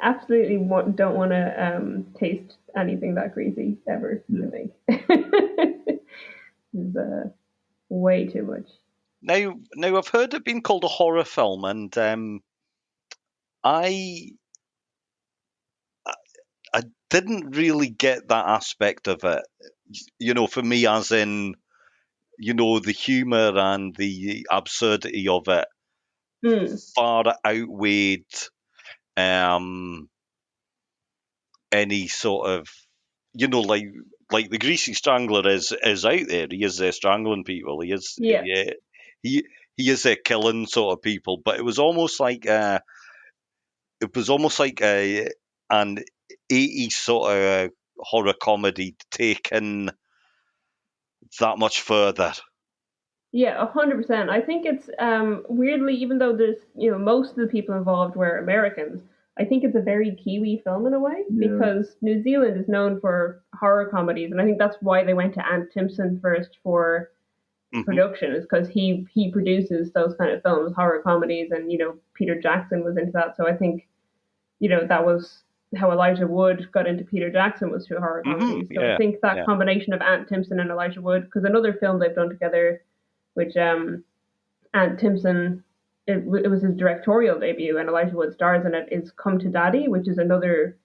Absolutely don't want to taste anything that greasy ever. I think it's way too much.
Now I've heard it being called a horror film, and I didn't really get that aspect of it. For me, as in, the humor and the absurdity of it far outweighed any sort of, like the Greasy Strangler is out there. He is strangling people. He is he is killing sort of people. But it was almost like an 80s sort of horror comedy taken that much further.
Yeah, 100%. I think it's weirdly, even though there's most of the people involved were Americans, I think it's a very Kiwi film in a way, because New Zealand is known for horror comedies, and I think that's why they went to Ant Timpson first for production, is because he produces those kind of films, horror comedies, and Peter Jackson was into that. So I think that was how Elijah Wood got into Peter Jackson, was through horror comedies. So I think that combination of Ant Timpson and Elijah Wood, because another film they've done together, which Ant Timpson, it was his directorial debut, and Elijah Wood stars in it, is Come to Daddy, which is another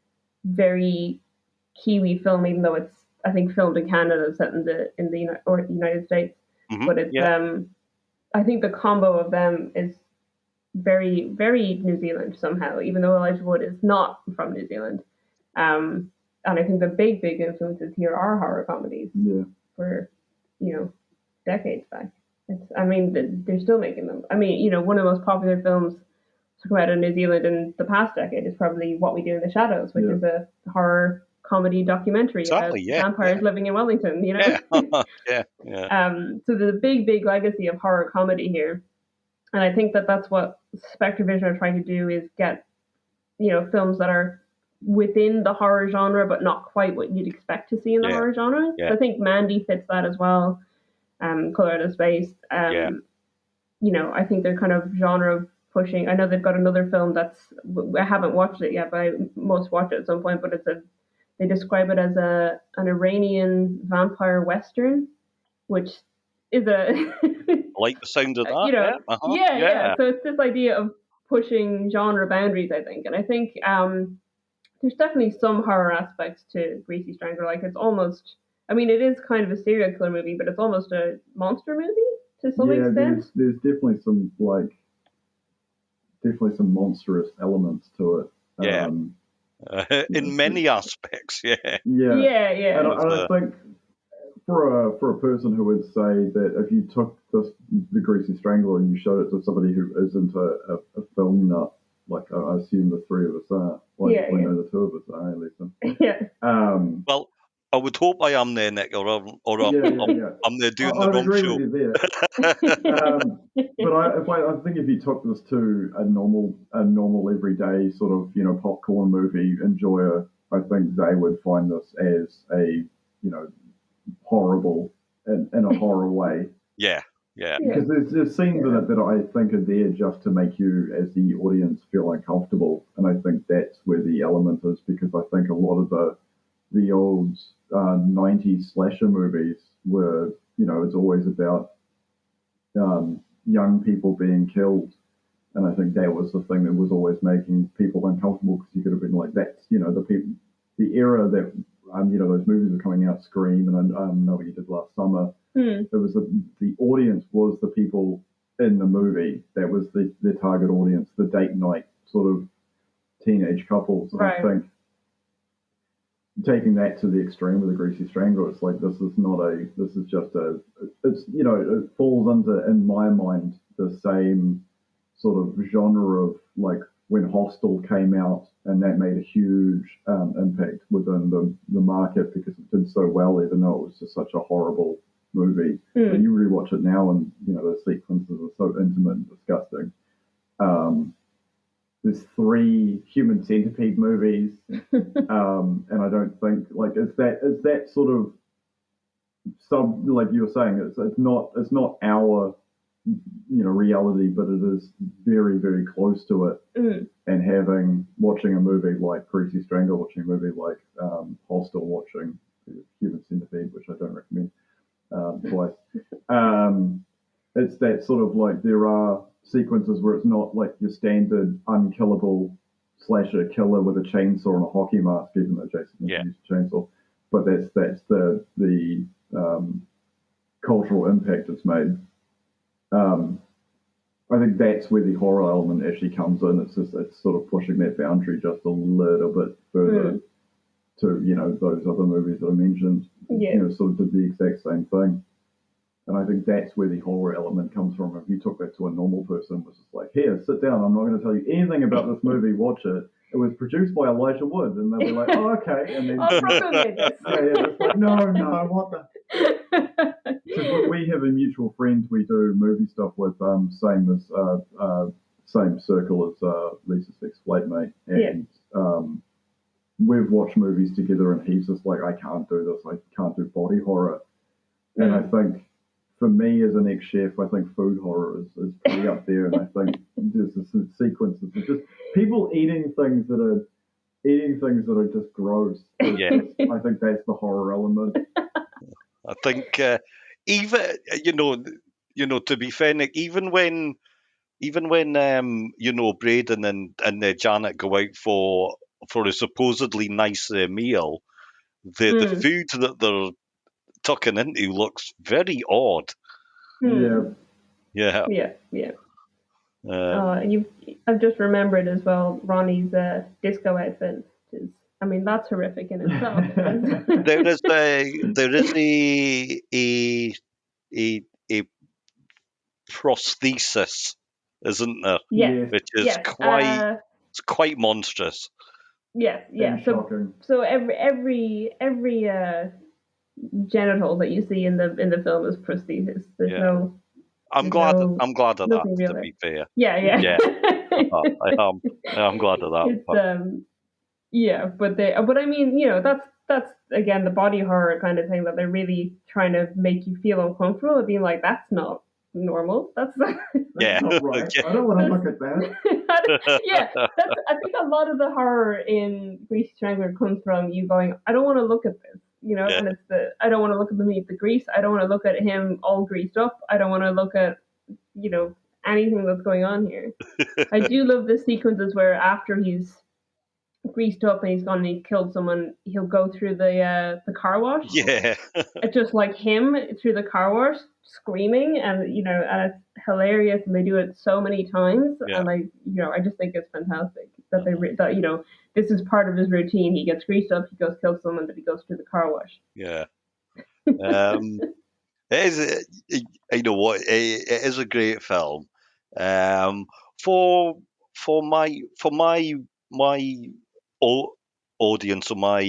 very Kiwi film, even though it's, I think, filmed in Canada, set in the United States. But it's I think the combo of them is very, very New Zealand somehow, even though Elijah Wood is not from New Zealand. And I think the big influences here are horror comedies for decades back. They're still making them. I mean, one of the most popular films to come out of New Zealand in the past decade is probably What We Do in the Shadows, which is a horror comedy documentary about vampires living in Wellington.
So
there's a big legacy of horror comedy here, and I think that's what Spectrevision are trying to do, is get films that are within the horror genre but not quite what you'd expect to see in the horror genre. So I think Mandy fits that as well. Color Out of Space. I think they're kind of genre pushing. I know they've got another film I haven't watched it yet, but I must watch it at some point. But they describe it as an Iranian vampire western, which is I
like the sound of that.
So it's this idea of pushing genre boundaries, I think, and I think there's definitely some horror aspects to Greasy Strangler. Like, it's almost, it is kind of a serial killer movie, but it's almost a monster movie. to some extent.
There's definitely some monstrous elements to it.
Yeah. In many aspects, yeah.
Yeah.
And I think for a person who would say that if you took the Greasy Strangler and you showed it to somebody who isn't a film nut, like I assume the three of us are, I know the two of us are, at least.
Yeah.
Well, I would hope I am there, Nick, or I'm there doing the
I'd
wrong
agree
show.
with you there. But I think if you took this to a normal everyday sort of popcorn movie enjoyer, I think they would find this as a horrible in a horror way.
Yeah.
Because there's scenes in it that I think are there just to make you, as the audience, feel uncomfortable, and I think that's where the element is. Because I think a lot of the old 90s slasher movies were, it's always about young people being killed, and I think that was the thing that was always making people uncomfortable, because you could have been like, that's the era that those movies were coming out, Scream, and I know what you did last summer. It was the audience was the people in the movie. That was the target audience, the date night sort of teenage couples. And I think taking that to the extreme with the Greasy Strangler, it's like, this is just it falls under, in my mind, the same sort of genre of like when Hostel came out, and that made a huge impact within the market because it did so well, even though it was just such a horrible movie. When you rewatch it now, and the sequences are so intimate and disgusting. There's 3 Human Centipede movies, and I don't think is that sort of like you were saying, it's not our reality, but it is very, very close to it. And watching a movie like Greasy Strangler, watching a movie like Hostel, watching Human Centipede, which I don't recommend twice. It's that sort of like, there are sequences where it's not like your standard unkillable slasher killer with a chainsaw and a hockey mask, even though Jason used a chainsaw. But that's the cultural impact it's made. I think that's where the horror element actually comes in. It's sort of pushing that boundary just a little bit further to those other movies that I mentioned. Sort of did the exact same thing. And I think that's where the horror element comes from. If you took that to a normal person, was just like, here, sit down, I'm not going to tell you anything about this movie, watch it. It was produced by Elijah Wood, and they'll be like, oh, okay. And then it's like, no, what the? Because we have a mutual friend we do movie stuff with, same circle as Lisa's ex-flatmate, and we've watched movies together, and he's just like, I can't do this, I can't do body horror. And I think, for me as an ex-chef, I think food horror is pretty up there, and I think there's some sequences of just people eating things that are just gross.
Yeah.
I think that's the horror element.
I think even to be fair, Nick, even when Braden and Janet go out for a supposedly nice meal, the food that they're tucking into looks very odd. Yeah.
I've just remembered as well Ronnie's disco outfit. That's horrific in itself.
there is a prosthesis, isn't there?
Yes.
Which is quite monstrous.
Yes. Yeah. So every genital that you see in the film is prosthesis. There's no.
I'm glad of that. To be fair.
Yeah.
I'm glad of that.
But I mean, that's again the body horror kind of thing that they're really trying to make you feel uncomfortable and being like, that's not normal. That's not
right. I don't want to look at that.
I think a lot of the horror in Greasy Strangler comes from you going, I don't want to look at this. And it's I don't want to look at the grease. I don't want to look at him all greased up. I don't want to look at, anything that's going on here. I do love the sequences where after he's greased up and he's gone and he killed someone, he'll go through the car wash.
Yeah.
It's just like him through the car wash screaming, and and it's hilarious, and they do it so many times.
Yeah.
And I just think it's fantastic that that this is part of his routine. He gets greased up, he goes kill someone, but he goes through the car wash.
Yeah. It is. You know what? It is a great film. For my audience, or my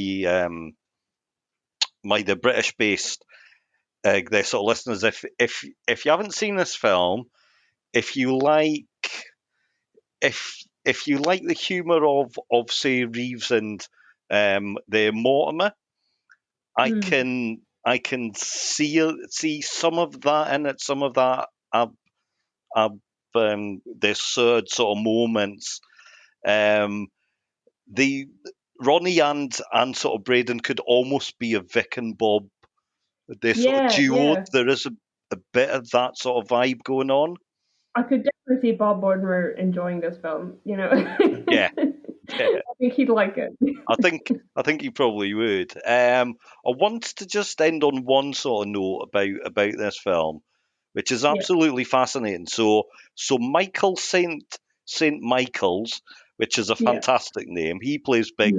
the British based the sort of listeners, if you haven't seen this film, if you like the humour of say Reeves and the Mortimer, I can see some of that in it, some of that the third sort of moments. The Ronnie and sort of Braden could almost be a Vic and Bob, they sort of duo.
Yeah.
There is a bit of that sort of vibe going on.
I could definitely see Bob Mortimer enjoying this film.
Yeah.
I think he'd like it.
I think he probably would. I want to just end on one sort of note about this film, which is absolutely fascinating. So Michael Saint Michael's, which is a fantastic name. He plays Big,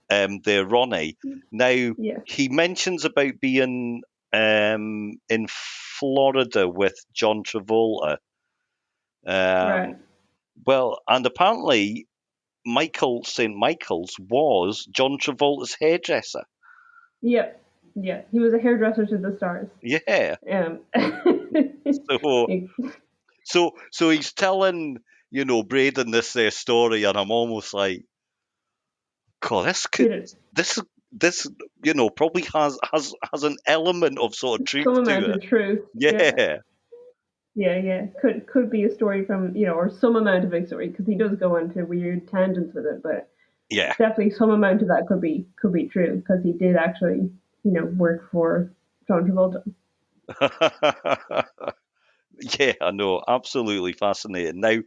the Ronnie. Now he mentions about being in Florida with John Travolta.
Right.
Well, and apparently Michael St. Michael's was John Travolta's hairdresser.
Yeah. He was a hairdresser to the stars.
Yeah. So he's telling, Braden their story, and I'm almost like, God, this probably has an element of sort of truth
some
to
amount
it.
of truth.
Yeah.
Yeah. Could be a story from, or some amount of a story, because he does go into weird tangents with it, but definitely some amount of that could be true, because he did actually, work for John Travolta.
Yeah, I know, absolutely fascinating. Now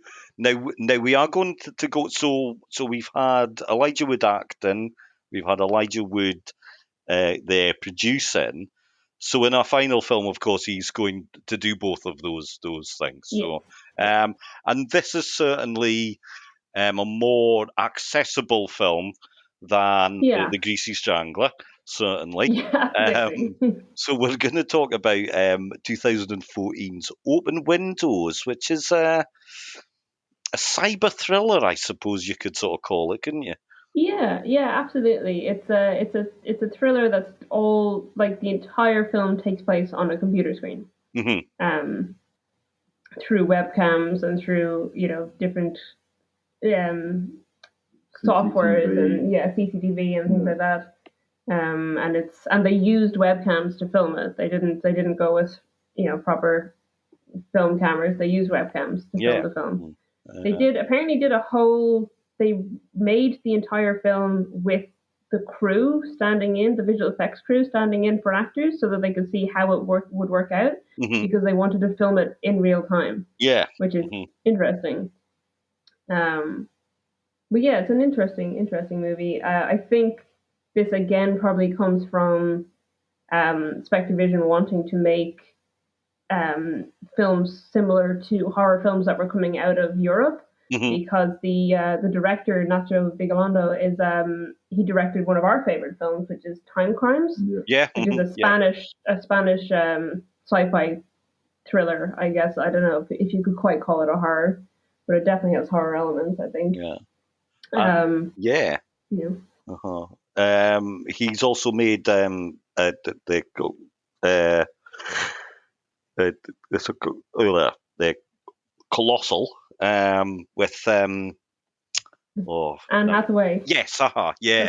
we are going to go. So we've had Elijah Wood acting, we've had Elijah Wood there producing. So in our final film, of course, he's going to do both of those things. So, and this is certainly a more accessible film than the Greasy Strangler, certainly.
Yeah,
So we're going to talk about 2014's Open Windows, which is a cyber thriller, I suppose you could sort of call it, couldn't you?
Yeah, absolutely. It's a thriller that's all, like, the entire film takes place on a computer screen.
Mm-hmm.
Through webcams and through different softwares and CCTV and things like that. And they used webcams to film it. They didn't go with proper film cameras. They used webcams to film the film. They made the entire film with the crew standing in, the visual effects crew standing in for actors, so that they could see how it would work out, because they wanted to film it in real time.
Yeah,
which is interesting. But yeah, it's an interesting movie. I think this again probably comes from Spectravision wanting to make films similar to horror films that were coming out of Europe, because the director Nacho Vigalondo is he directed one of our favorite films, which is Time Crimes,
which
is a Spanish sci-fi thriller. I guess, I don't know if you could quite call it a horror, but it definitely has horror elements, I think.
He's also made the Colossal with
Anne Hathaway.
Yes,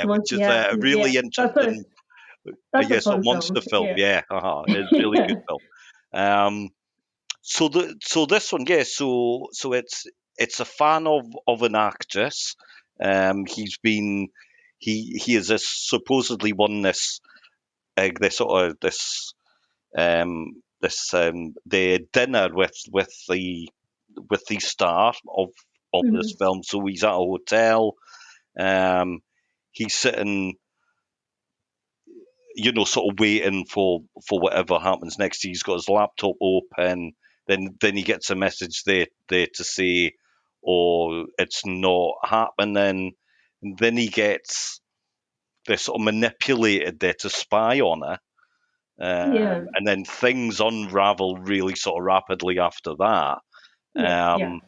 which is a really interesting.
That's a fun
monster film.
Yeah,
it's a really good film. So this one, so it's a fan of an actress. He has supposedly won this the dinner with the star of this film. So he's at a hotel. he's sitting, sort of waiting for whatever happens next. He's got his laptop open. Then he gets a message there to say, "Oh, it's not happening." And then he gets they're sort of manipulated there to spy on her. And then things unravel really sort of rapidly after that. Now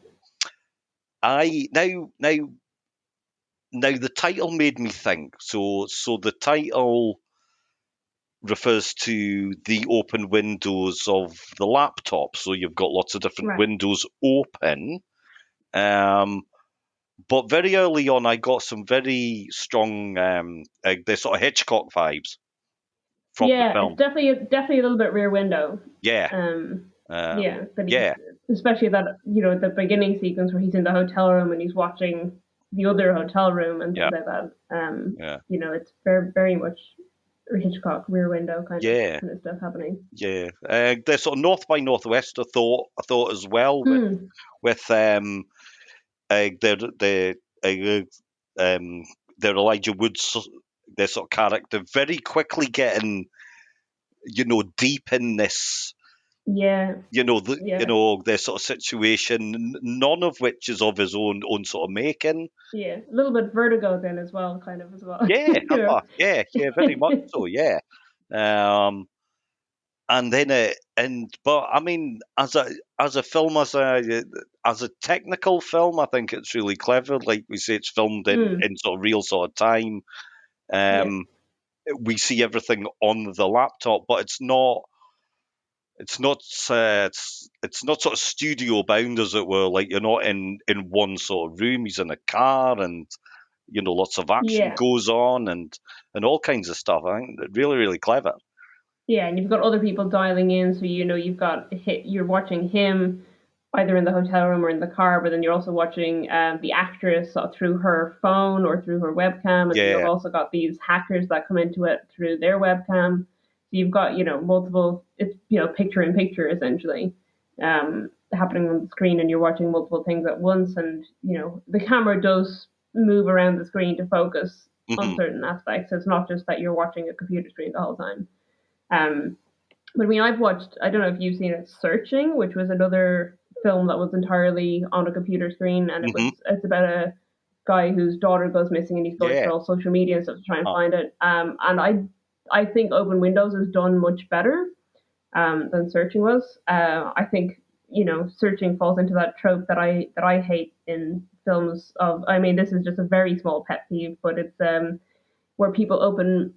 the title made me think. So the title refers to the open windows of the laptop. So you've got lots of different windows open. But very early on, I got some very strong, they're sort of Hitchcock vibes from the film.
It's definitely a little bit Rear Window. Especially that, the beginning sequence where he's in the hotel room and he's watching the other hotel room and things like that. It's very, very much Hitchcock Rear Window kind of stuff happening.
There's sort of North by Northwest. I thought as well with their Elijah Wood's their sort of character very quickly getting deep in this. Their sort of situation, none of which is of his own sort of making.
Yeah, a little bit Vertigo then as well, kind of as well.
Very much so. And then but I mean, as a film, as a technical film, I think it's really clever. Like we say, it's filmed in sort of real sort of time. We see everything on the laptop, but it's not sort of studio bound, as it were. Like you're not in one sort of room. He's in a car, and lots of action goes on, and all kinds of stuff. I think really, really clever.
Yeah, and you've got other people dialing in, so you're watching him either in the hotel room or in the car, but then you're also watching the actress through her phone or through her webcam, and you've also got these hackers that come into it through their webcam. So you've got multiple, it's picture in picture essentially happening on the screen, and you're watching multiple things at once, and the camera does move around the screen to focus on certain aspects. So it's not just that you're watching a computer screen the whole time. But I mean, I've watched, I don't know if you've seen it, Searching, which was another film that was entirely on a computer screen, and it's about a guy whose daughter goes missing, and he's going through all social media and stuff to try and find it. And I think Open Windows is done much better than Searching was. I think Searching falls into that trope that I hate in films of. I mean, this is just a very small pet peeve, but it's where people open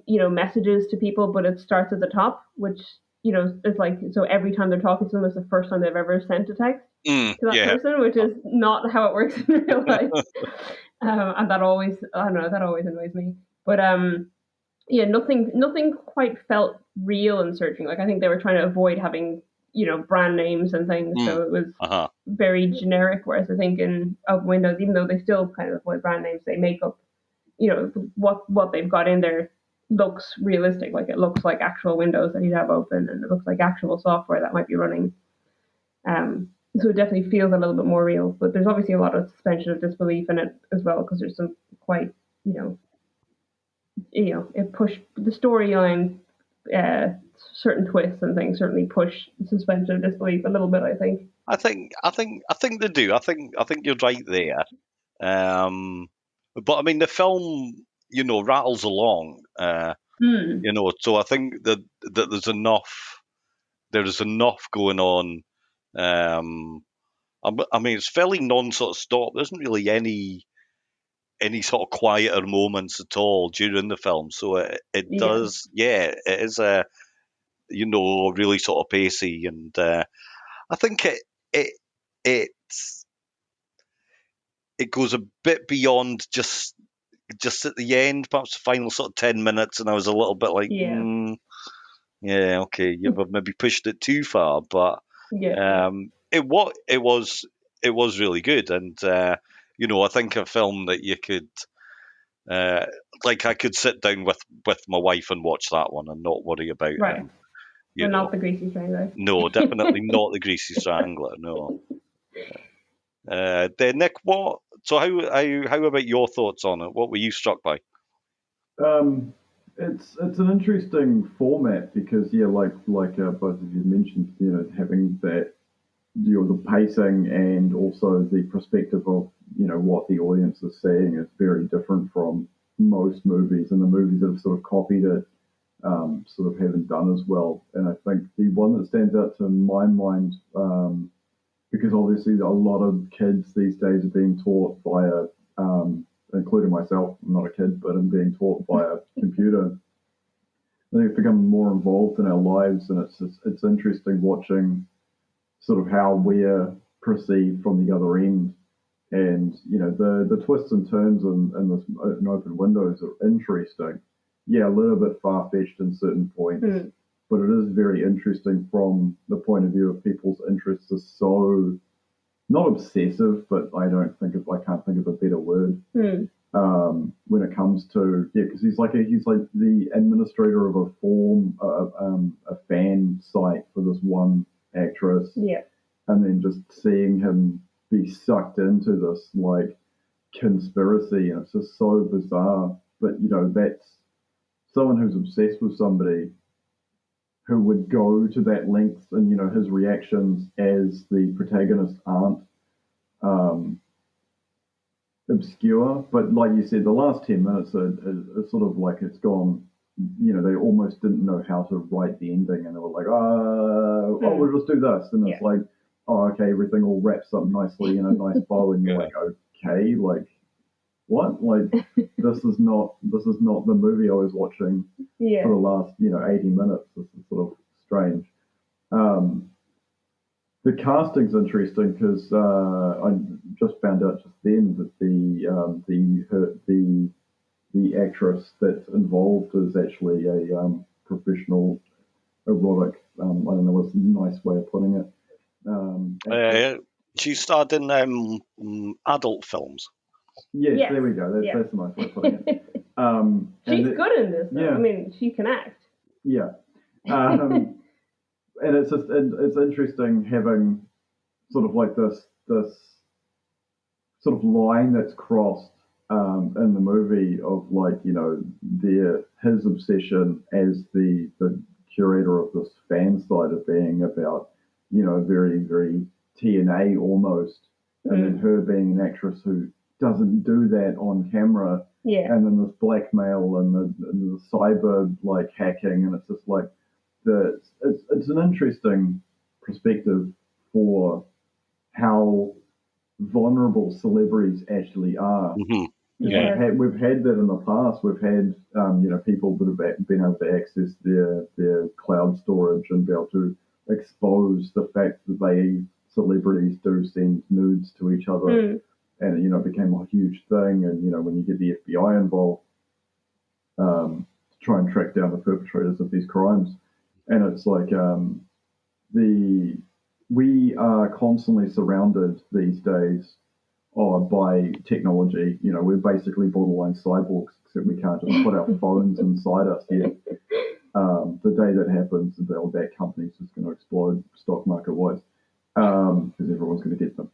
messages to people, but it starts at the top, which is like, so every time they're talking to them, it's the first time they've ever sent a text to that person, which is not how it works in real life. And that always annoys me. But nothing quite felt real in Searching. Like, I think they were trying to avoid having brand names and things, so it was very generic. Whereas I think in Open Windows, even though they still kind of avoid brand names, they make up what they've got in there looks realistic. Like, it looks like actual windows that he'd have open, and it looks like actual software that might be running. So it definitely feels a little bit more real. But there's obviously a lot of suspension of disbelief in it as well, because there's some quite it pushed the storyline. Certain twists and things certainly push suspension of disbelief a little bit, I think.
I think they do. I think you're right there. But I mean, the film, rattles along. So I think that there is enough going on. I mean, it's fairly non-sort of stop. There isn't really any sort of quieter moments at all during the film. So it does, it is a really sort of pacey, and I think it goes a bit beyond just at the end, perhaps the final sort of 10 minutes, and I was a little bit like, okay, you've maybe pushed it too far, but it was really good, and I think a film that you could I could sit down with my wife and watch that one and not worry about
not the Greasy Strangler.
No, definitely not the Greasy Strangler. No. Then Nick, what? So how about your thoughts on it? What were you struck by?
It's an interesting format because like both of you mentioned, having that the pacing and also the perspective of what the audience is seeing is very different from most movies, and the movies that have sort of copied it sort of haven't done as well. And I think the one that stands out to my mind, because obviously a lot of kids these days are being taught via, including myself, I'm not a kid, but I'm being taught by a computer. I think it's become more involved in our lives, and it's interesting watching sort of how we're perceived from the other end. And the twists and turns in this open windows are interesting. Yeah, a little bit far-fetched in certain points, but it is very interesting from the point of view of people's interests are so not obsessive, but I can't think of a better word when it comes to because he's like the administrator of a fan site for this one actress, and then just seeing him be sucked into this like conspiracy, and it's just so bizarre. But that's someone who's obsessed with somebody who would go to that length, and his reactions as the protagonist aren't obscure, but like you said, the last 10 minutes are sort of like it's gone. They almost didn't know how to write the ending, and they were like, oh, we'll just do this, and it's like, oh, okay, everything all wraps up nicely in a nice bow, and you're like, okay, like what? Like this is not the movie I was watching for the last 80 minutes. This is sort of strange. The casting's interesting because I just found out just then that the actress that's involved is actually a professional erotic. I don't know what's a nice way of putting it.
She starred in adult films.
Yes, there we go. That's a nice way of putting it.
She's good in this, though.
Yeah.
I mean, she can act.
Yeah. And it's interesting having sort of like this sort of line that's crossed in the movie of like his obsession as the curator of this fan site of being about very very TNA almost, and then her being an actress who doesn't do that on camera, and then this blackmail and the cyber like hacking, and it's just like it's an interesting perspective for how vulnerable celebrities actually are.
Mm-hmm.
We've had that in the past. We've had people that have been able to access their cloud storage and be able to expose the fact that celebrities do send nudes to each other, and it became a huge thing. And when you get the FBI involved to try and track down the perpetrators of these crimes, and it's like we are constantly surrounded these days by technology. We're basically borderline cyborgs, except we can't just put our phones inside us yet. The day that happens, that company's just going to explode stock market wise, because everyone's going to get them,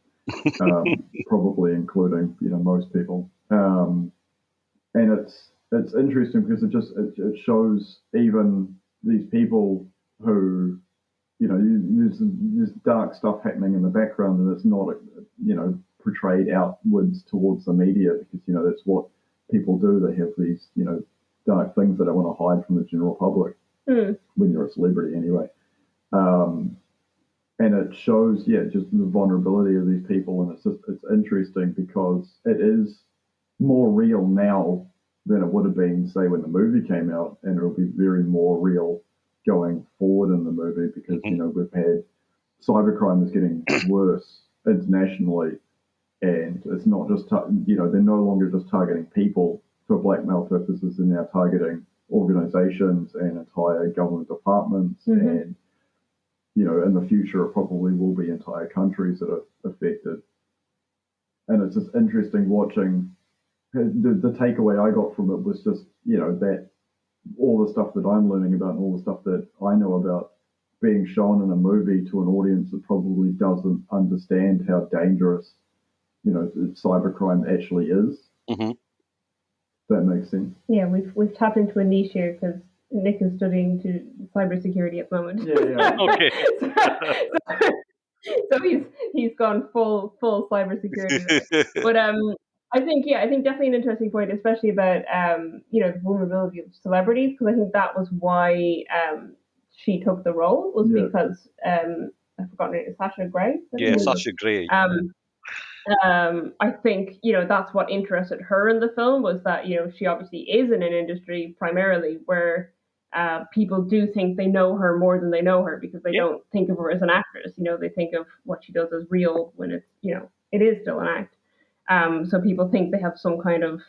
probably including most people. And it's interesting because it shows even these people who there's dark stuff happening in the background, and it's not portrayed outwards towards the media, because that's what people do. They have these dark things that they want to hide from the general public when you're a celebrity anyway. And it shows just the vulnerability of these people, and it's interesting because it is more real now than it would have been, say, when the movie came out, and it'll be very more real going forward in the movie, because we've had cybercrime is getting worse internationally, and it's not just they're no longer just targeting people for blackmail purposes. They're now targeting organizations and entire government departments, and in the future it probably will be entire countries that are affected. And it's just interesting watching. The takeaway I got from it was just that all the stuff that I'm learning about and all the stuff that I know about being shown in a movie to an audience that probably doesn't understand how dangerous cybercrime actually is. That makes sense.
Yeah, we've tapped into a niche here because Nick is studying to cybersecurity at the moment.
Yeah.
Okay.
So he's gone full cybersecurity there. But I think definitely an interesting point, especially about the vulnerability of celebrities, because I think that was why she took the role, was because I've forgotten her name, Sasha Grey.
Yeah, Sasha Grey.
I think that's what interested her in the film, was that she obviously is in an industry primarily where people do think they know her more than they know her, because they don't think of her as an actress. They think of what she does as real, when it's it is still an act. So people think they have some kind of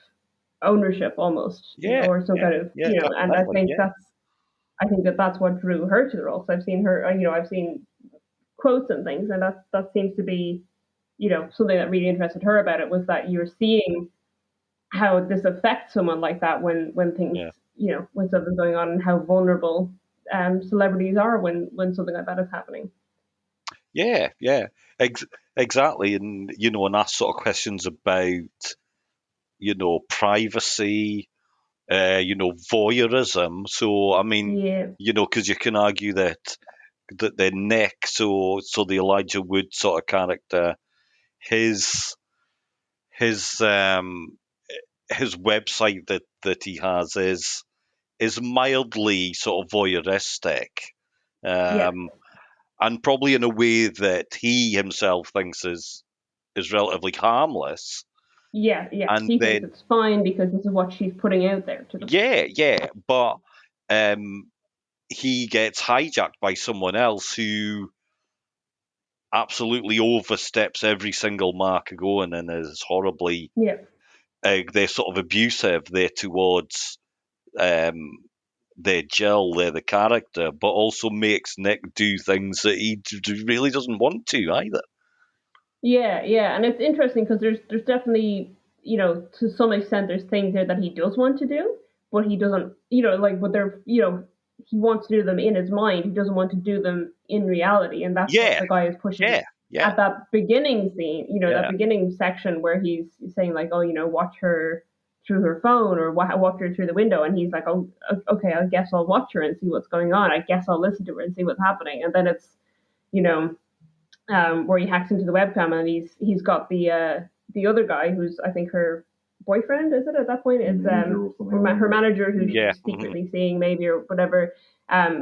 ownership almost, or some kind of and I think that's what drew her to the role. So I've seen her, I've seen quotes and things, and that seems to be something that really interested her about it, was that you're seeing how this affects someone like that when things, when something's going on, and how vulnerable celebrities are when something like that is happening.
Yeah, exactly. And, and ask sort of questions about, privacy, voyeurism. So, I mean, because you can argue that the Nick, so the Elijah Wood sort of character, his website that he has is mildly sort of voyeuristic, and probably in a way that he himself thinks is relatively harmless.
Yeah.
And
he
then,
thinks it's fine because this is what she's putting out there to them.
Yeah, but he gets hijacked by someone else who absolutely oversteps every single mark going, and is horribly they're sort of abusive there towards their Jill, they're the character, but also makes Nick do things that he really doesn't want to either.
Yeah, and it's interesting because there's definitely, to some extent, there's things there that he does want to do, but he doesn't, but they're, he wants to do them in his mind. He doesn't want to do them in reality, and that's what the guy is pushing. At that beginning scene, that beginning section where he's saying like, oh, watch her through her phone, or watch her through the window, and he's like, oh, okay, I guess I'll watch her and see what's going on. I guess I'll listen to her and see what's happening, and then it's, where he hacks into the webcam, and he's got the other guy, who's I think her boyfriend, is it at that point? It's her manager, who she's secretly seeing maybe, or whatever.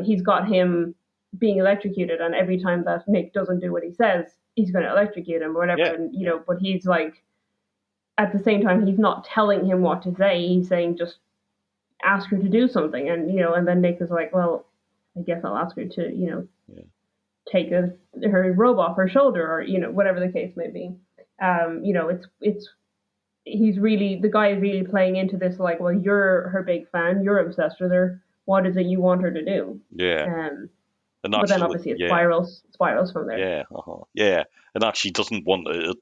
He's got him being electrocuted, and every time that Nick doesn't do what he says, he's going to electrocute him or whatever. And but he's like, at the same time, he's not telling him what to say. He's saying, just ask her to do something, and and then Nick is like, well, I guess I'll ask her to take her robe off her shoulder, or whatever the case may be. It's he's really, the guy is really playing into this, like, well, you're her big fan, you're obsessed with her, what is it you want her to do? But then obviously it spirals from there.
And actually doesn't want to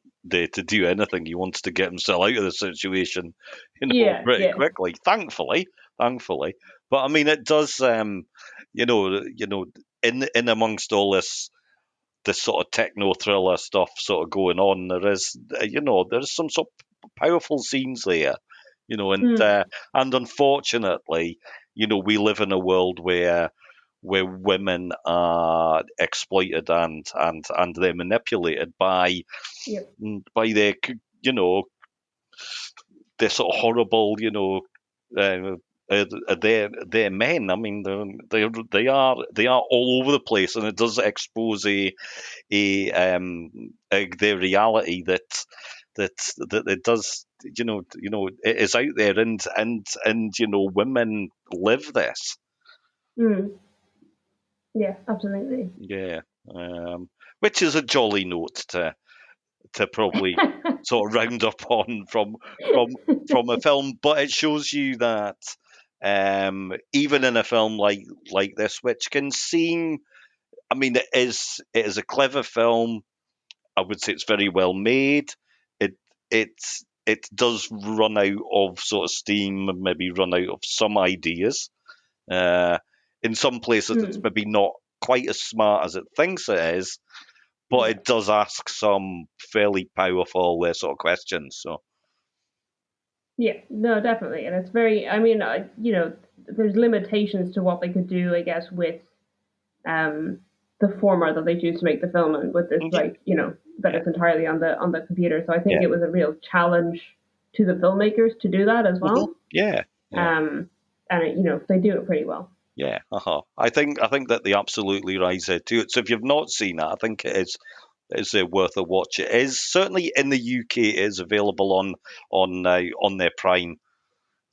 do anything. He wants to get himself out of the situation, pretty quickly. Thankfully. But I mean, it does, in amongst all this sort of techno thriller stuff sort of going on, there's some sort of powerful scenes there, and unfortunately, we live in a world where women are exploited and they're manipulated by their their sort of horrible, they're men. I mean, they are all over the place, and it does expose their reality that it does, it is out there, and women live this.
Yeah, absolutely.
Yeah, which is a jolly note to probably sort of round up on from a film, but it shows you that even in a film like this, which can seem, I mean, it is a clever film. I would say it's very well made. It does run out of sort of steam, maybe run out of some ideas. In some places, it's maybe not quite as smart as it thinks it is, but it does ask some fairly powerful sort of questions. So,
Yeah, no, definitely, and it's very. I mean, there's limitations to what they could do, I guess, with um, the format that they choose to make the film, and with this,
Yeah,
like, that
yeah,
it's entirely on the computer. So I think
yeah.
it was a real challenge to the filmmakers to do that as
Mhm.
well.
Yeah, yeah.
And they do it pretty well.
Yeah, I think that they absolutely rise to it. So if you've not seen it, I think it is worth a watch. It is certainly in the UK. It is available on their Prime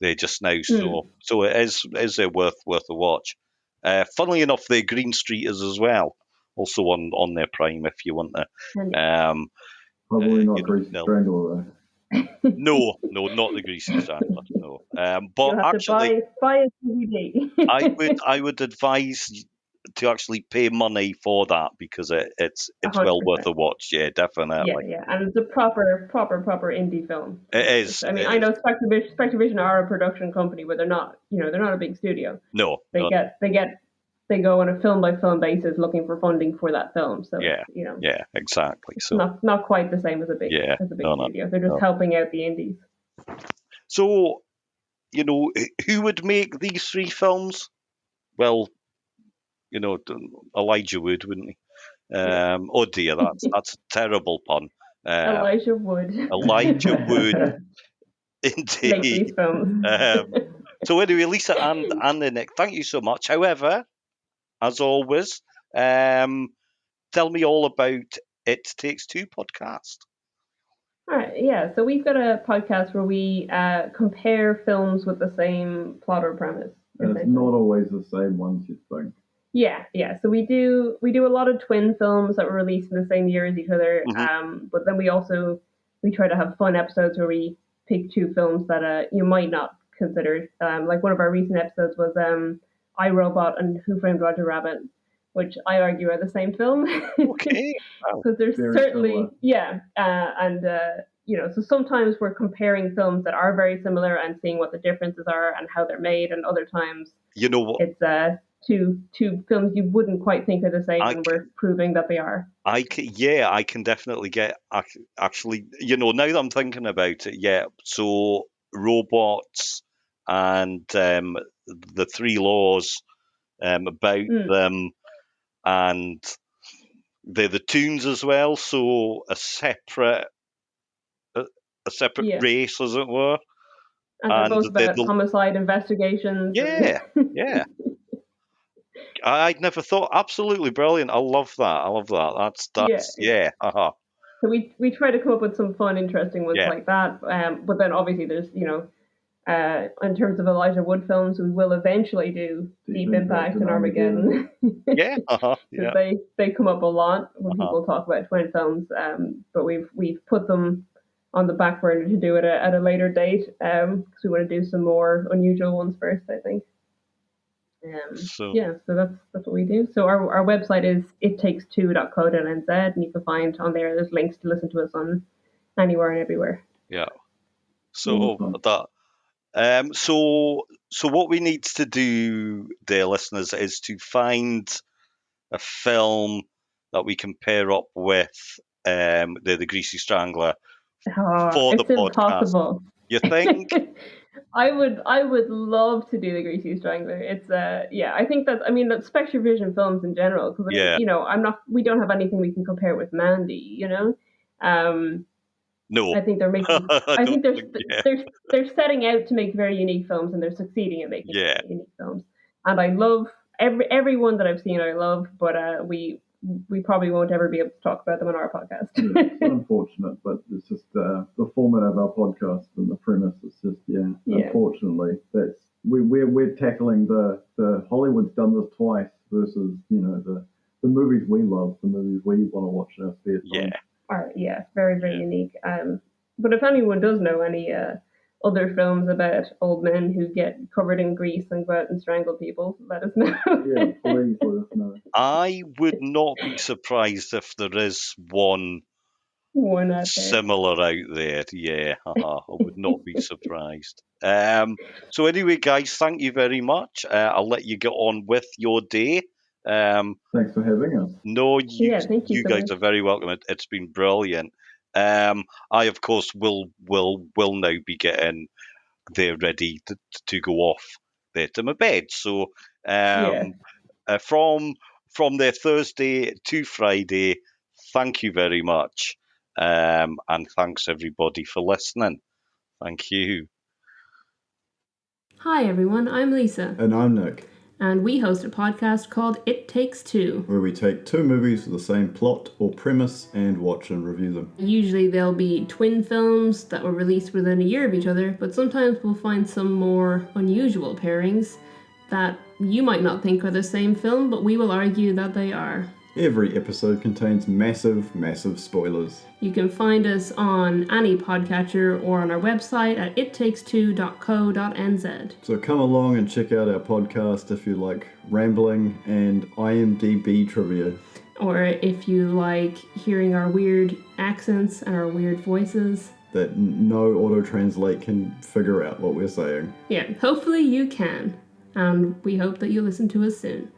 there just now.
Mm.
So it is worth a watch. Funnily enough, the Green Street is as well, also on their Prime if you want to.
And
Um,
Probably not Greasy
no,
Strangler
no, not the Greasy Strangler. No, but
you'll have to
actually,
buy a DVD.
I would advise to actually pay money for that because it's well worth
100%.
a watch. Yeah,
Yeah,
definitely.
yeah, and it's a proper indie film.
It is.
I mean,
It
I
is.
know Spectravision are a production company, but they're not a big studio.
No,
They
no.
get they go on a film by film basis looking for funding for that film. So
Yeah, yeah, exactly.
it's
So
not quite the same
yeah,
as a big
no, no,
studio. They're just
no.
helping out the indies.
So who would make these three films? Well, Elijah would, wouldn't he?
Yeah.
Oh dear, that's a terrible pun. Uh,
Elijah Wood
Elijah would
though.
make
indeed.
these films.
Um, so anyway, Lisa and Nick, thank you so much. However, as always, tell me all about It Takes Two podcast.
All right, yeah. So we've got a podcast where we compare films with the same plot or premise.
And it's
essentially.
not always the same ones you'd think.
Yeah, yeah. So we do a lot of twin films that were released in the same year as each other.
Mm-hmm.
But then we try to have fun episodes where we pick two films that you might not consider. Like one of our recent episodes was I, Robot and Who Framed Roger Rabbit, which I argue are the same film.
Okay. Wow.
Because there's
Very
certainly
similar.
so sometimes we're comparing films that are very similar and seeing what the differences are and how they're made, and other times
You know what?
it's two films you wouldn't quite think are the same,
I
and we're proving that they are.
I can definitely get actually. Now that I'm thinking about it, yeah. So robots and the three laws about
Mm,
them, and they're the tunes as well. So a separate
yeah,
race, as it were,
and they're
and
both about homicide investigations.
yeah, yeah. I'd never thought. Absolutely brilliant. I love that. I love that.
Yeah,
That's yeah.
so we try to come up with some fun, interesting ones
Yeah.
like that. But then obviously there's in terms of Elijah Wood films, we will eventually do Deep Impact and Armageddon.
Yeah.
Because
Yeah.
they come up a lot when
Uh-huh.
people talk about twin films. But we've put them on the back burner to do it at a later date, because we want to do some more unusual ones first, I think.
So
Yeah, so that's what we do. So our website is ittakes2.co.nz, and you can find on there's links to listen to us on anywhere and everywhere.
yeah. So
Awesome.
that so what we need to do, dear listeners, is to find a film that we can pair up with the Greasy Strangler
Oh,
for the
it's
podcast.
impossible.
You think?
I would love to do the Greasy Strangler. It's I think that's Spectravision films in general, because
Yeah.
we don't have anything we can compare with Mandy.
No.
I think they're making
I
I
don't
think they're
think. Yeah.
they're setting out to make very unique films, and they're succeeding at making
Yeah.
very unique films. And I love every one that I've seen. I love, but we probably won't ever be able to talk about them on our podcast.
Yeah, it's unfortunate, but it's just the format of our podcast and the premise is just
Yeah.
Unfortunately, we're tackling the Hollywood's done this twice versus the movies we love, the movies we want to watch in our spare time.
Yeah.
Very very unique. But if anyone does know any other films about old men who get covered in grease and go out and strangle people, let us know.
Yeah, please let us know.
I would not be surprised if there is one
One out there.
similar out there. Yeah, I would not be surprised. So anyway, guys, thank you very much. I'll let you get on with your day.
Thanks for having us.
No,
Thank you so
guys
much.
are very welcome. It's been brilliant. I of course will now be getting they're ready to go off there to my bed. So
Yeah.
from their Thursday to Friday, thank you very much. And thanks everybody for listening. Thank you.
Hi everyone, I'm Lisa.
And I'm Nick,
And we host a podcast called It Takes Two.
where we take two movies with the same plot or premise and watch and review them.
Usually they'll be twin films that were released within a year of each other, but sometimes we'll find some more unusual pairings that you might not think are the same film, but we will argue that they are.
Every episode contains massive, massive spoilers.
You can find us on any podcatcher or on our website at ittakes2.co.nz.
So come along and check out our podcast if you like rambling and IMDb trivia.
Or if you like hearing our weird accents and our weird voices.
That no auto-translate can figure out what we're saying.
Yeah, hopefully you can. And we hope that you listen to us soon.